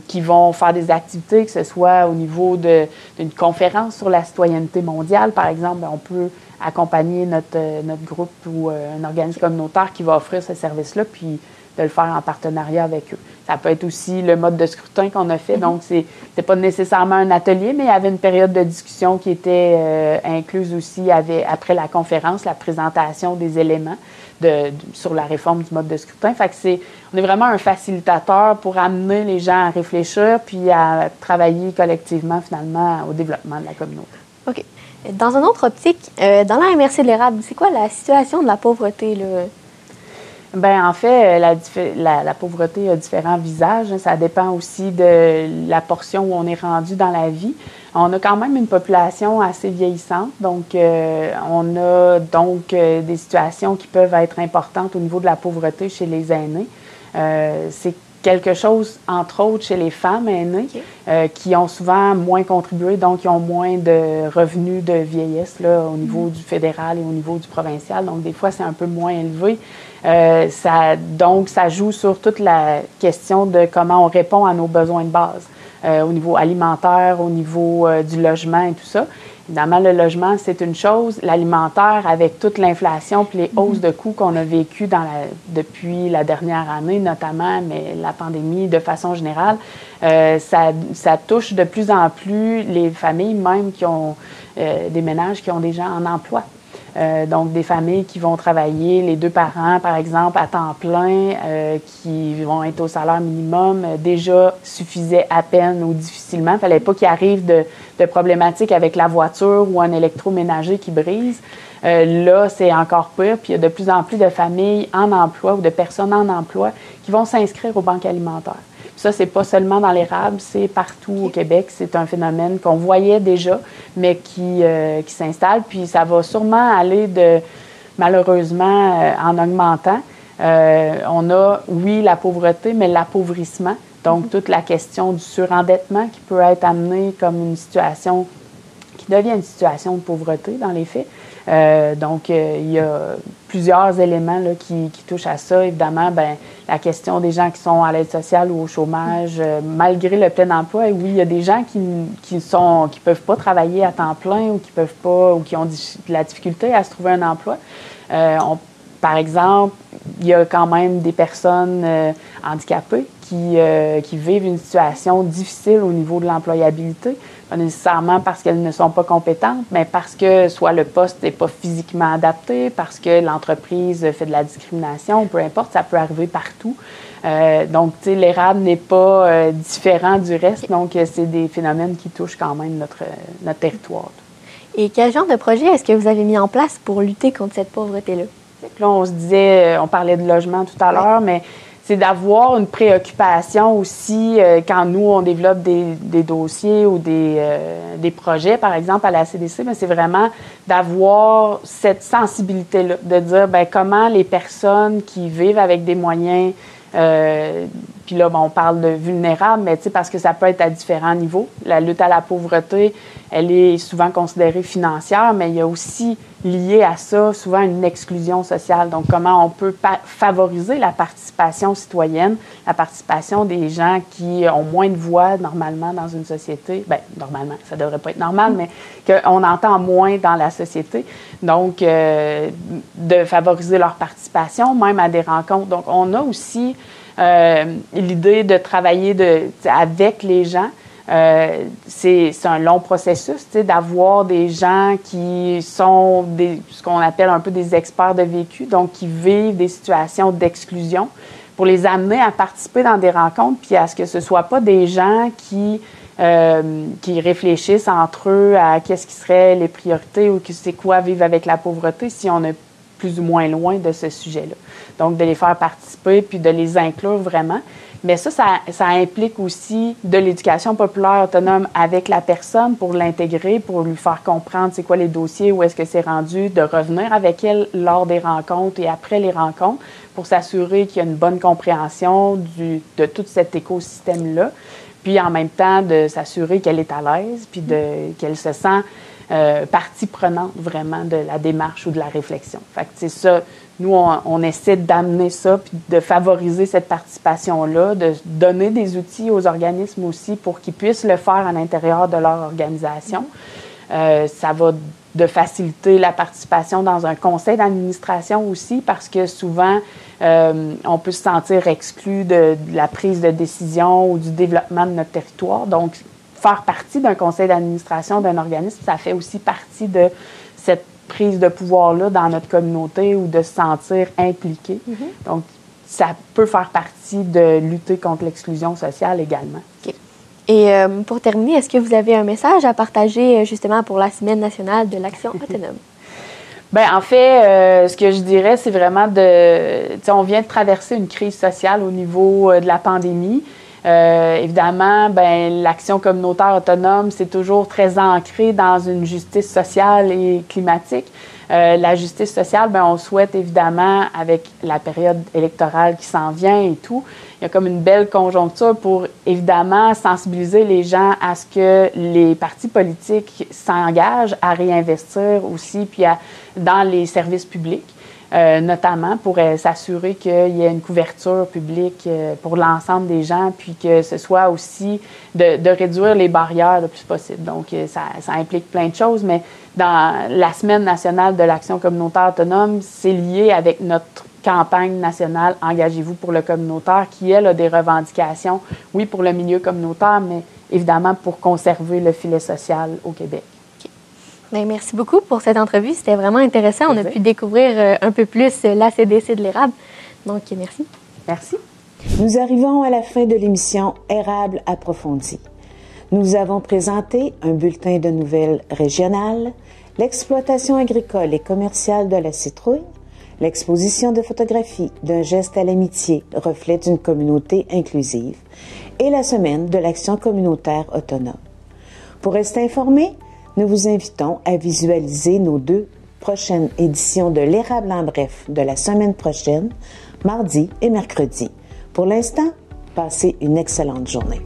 qui vont faire des activités, que ce soit au niveau d'une conférence sur la citoyenneté mondiale, par exemple. Bien, on peut accompagner notre groupe ou un organisme communautaire qui va offrir ce service-là, puis de le faire en partenariat avec eux. Ça peut être aussi le mode de scrutin qu'on a fait. Donc, c'était pas nécessairement un atelier, mais il y avait une période de discussion qui était incluse aussi après la conférence, la présentation des éléments sur la réforme du mode de scrutin. Fait que on est vraiment un facilitateur pour amener les gens à réfléchir puis à travailler collectivement, finalement, au développement de la communauté. OK. Dans une autre optique, dans la MRC de l'érable, c'est quoi la situation de la pauvreté, là? Bien, en fait, la pauvreté a différents visages. Ça dépend aussi de la portion où on est rendu dans la vie. On a quand même une population assez vieillissante, donc on a des situations qui peuvent être importantes au niveau de la pauvreté chez les aînés. C'est quelque chose, entre autres, chez les femmes aînées, qui ont souvent moins contribué, donc qui ont moins de revenus de vieillesse là, au niveau du fédéral et au niveau du provincial. Donc, des fois, c'est un peu moins élevé. Ça joue sur toute la question de comment on répond à nos besoins de base, au niveau alimentaire, au niveau du logement et tout ça. Évidemment, le logement, c'est une chose. L'alimentaire, avec toute l'inflation et les hausses de coûts qu'on a vécues depuis la dernière année, notamment, mais la pandémie de façon générale, ça touche de plus en plus les familles, même qui ont des ménages qui ont des gens en emploi. Donc, des familles qui vont travailler, les 2 parents, par exemple, à temps plein, qui vont être au salaire minimum, déjà suffisaient à peine ou difficilement. Il ne fallait pas qu'il arrive de problématiques avec la voiture ou un électroménager qui brise. Là, c'est encore pire. Puis, il y a de plus en plus de familles en emploi ou de personnes en emploi qui vont s'inscrire aux banques alimentaires. Ça, c'est pas seulement dans l'érable, c'est partout au Québec. C'est un phénomène qu'on voyait déjà, mais qui s'installe. Puis ça va sûrement aller malheureusement, en augmentant. On a, oui, la pauvreté, mais l'appauvrissement. Donc, toute la question du surendettement qui peut être amenée comme une situation qui devient une situation de pauvreté dans les faits. Il y a plusieurs éléments là, qui touchent à ça. Évidemment, la question des gens qui sont à l'aide sociale ou au chômage, malgré le plein emploi. Et oui, il y a des gens qui peuvent pas travailler à temps plein ou qui peuvent pas ou qui ont de la difficulté à se trouver un emploi. Par exemple, il y a quand même des personnes handicapées qui vivent une situation difficile au niveau de l'employabilité. Pas nécessairement parce qu'elles ne sont pas compétentes, mais parce que soit le poste n'est pas physiquement adapté, parce que l'entreprise fait de la discrimination, peu importe, ça peut arriver partout. Donc, tu sais, l'érable n'est pas différent du reste. Donc, c'est des phénomènes qui touchent quand même notre territoire. Et quel genre de projet est-ce que vous avez mis en place pour lutter contre cette pauvreté-là? Là, on parlait de logement tout à l'heure, mais c'est d'avoir une préoccupation aussi quand nous, on développe des dossiers ou des projets, par exemple, à la CDC, mais c'est vraiment d'avoir cette sensibilité-là, de dire comment les personnes qui vivent avec des moyens, puis là, on parle de vulnérables, mais parce que ça peut être à différents niveaux. La lutte à la pauvreté, elle est souvent considérée financière, mais il y a aussi lié à ça souvent une exclusion sociale. Donc, comment on peut favoriser la participation citoyenne, la participation des gens qui ont moins de voix normalement dans une société. Bien, normalement, ça devrait pas être normal, mais qu'on entend moins dans la société. Donc, de favoriser leur participation, même à des rencontres. Donc, on a aussi l'idée de travailler avec les gens. C'est un long processus, d'avoir des gens qui sont ce qu'on appelle un peu des experts de vécu, donc qui vivent des situations d'exclusion, pour les amener à participer dans des rencontres, puis à ce que ce ne soit pas des gens qui réfléchissent entre eux à qu'est-ce qui serait les priorités ou c'est quoi vivre avec la pauvreté si on est plus ou moins loin de ce sujet-là. Donc, de les faire participer puis de les inclure vraiment. Mais ça implique aussi de l'éducation populaire autonome avec la personne pour l'intégrer, pour lui faire comprendre c'est quoi les dossiers, où est-ce que c'est rendu, de revenir avec elle lors des rencontres et après les rencontres pour s'assurer qu'il y a une bonne compréhension de tout cet écosystème-là. Puis en même temps, de s'assurer qu'elle est à l'aise puis qu'elle se sent partie prenante vraiment de la démarche ou de la réflexion. Fait que c'est ça, Nous, on essaie d'amener ça, puis de favoriser cette participation-là, de donner des outils aux organismes aussi pour qu'ils puissent le faire à l'intérieur de leur organisation. Ça va de faciliter la participation dans un conseil d'administration aussi, parce que souvent, on peut se sentir exclu de la prise de décision ou du développement de notre territoire. Donc, faire partie d'un conseil d'administration d'un organisme, ça fait aussi partie de cette prise de pouvoir-là dans notre communauté ou de se sentir impliqué. Donc, ça peut faire partie de lutter contre l'exclusion sociale également. Okay. Et pour terminer, est-ce que vous avez un message à partager justement pour la Semaine nationale de l'action autonome? Bien, en fait, ce que je dirais, c'est vraiment on vient de traverser une crise sociale au niveau de la pandémie. Évidemment, l'action communautaire autonome, c'est toujours très ancré dans une justice sociale et climatique. La justice sociale, on souhaite évidemment, avec la période électorale qui s'en vient et tout, il y a comme une belle conjoncture pour évidemment sensibiliser les gens à ce que les partis politiques s'engagent à réinvestir aussi puis dans les services publics. Notamment pour s'assurer qu'il y ait une couverture publique pour l'ensemble des gens, puis que ce soit aussi de réduire les barrières le plus possible. Donc, ça implique plein de choses, mais dans la Semaine nationale de l'action communautaire autonome, c'est lié avec notre campagne nationale « Engagez-vous pour le communautaire » qui, elle, a des revendications, oui, pour le milieu communautaire, mais évidemment pour conserver le filet social au Québec. Bien, merci beaucoup pour cette entrevue. C'était vraiment intéressant. On a pu découvrir un peu plus la CDC de l'érable. Donc, merci. Merci. Nous arrivons à la fin de l'émission Érable approfondie. Nous avons présenté un bulletin de nouvelles régionales, l'exploitation agricole et commerciale de la citrouille, l'exposition de photographies d'un geste à l'amitié, reflet d'une communauté inclusive, et la semaine de l'action communautaire autonome. Pour rester informé, nous vous invitons à visualiser nos 2 prochaines éditions de l'Érable en bref de la semaine prochaine, mardi et mercredi. Pour l'instant, passez une excellente journée.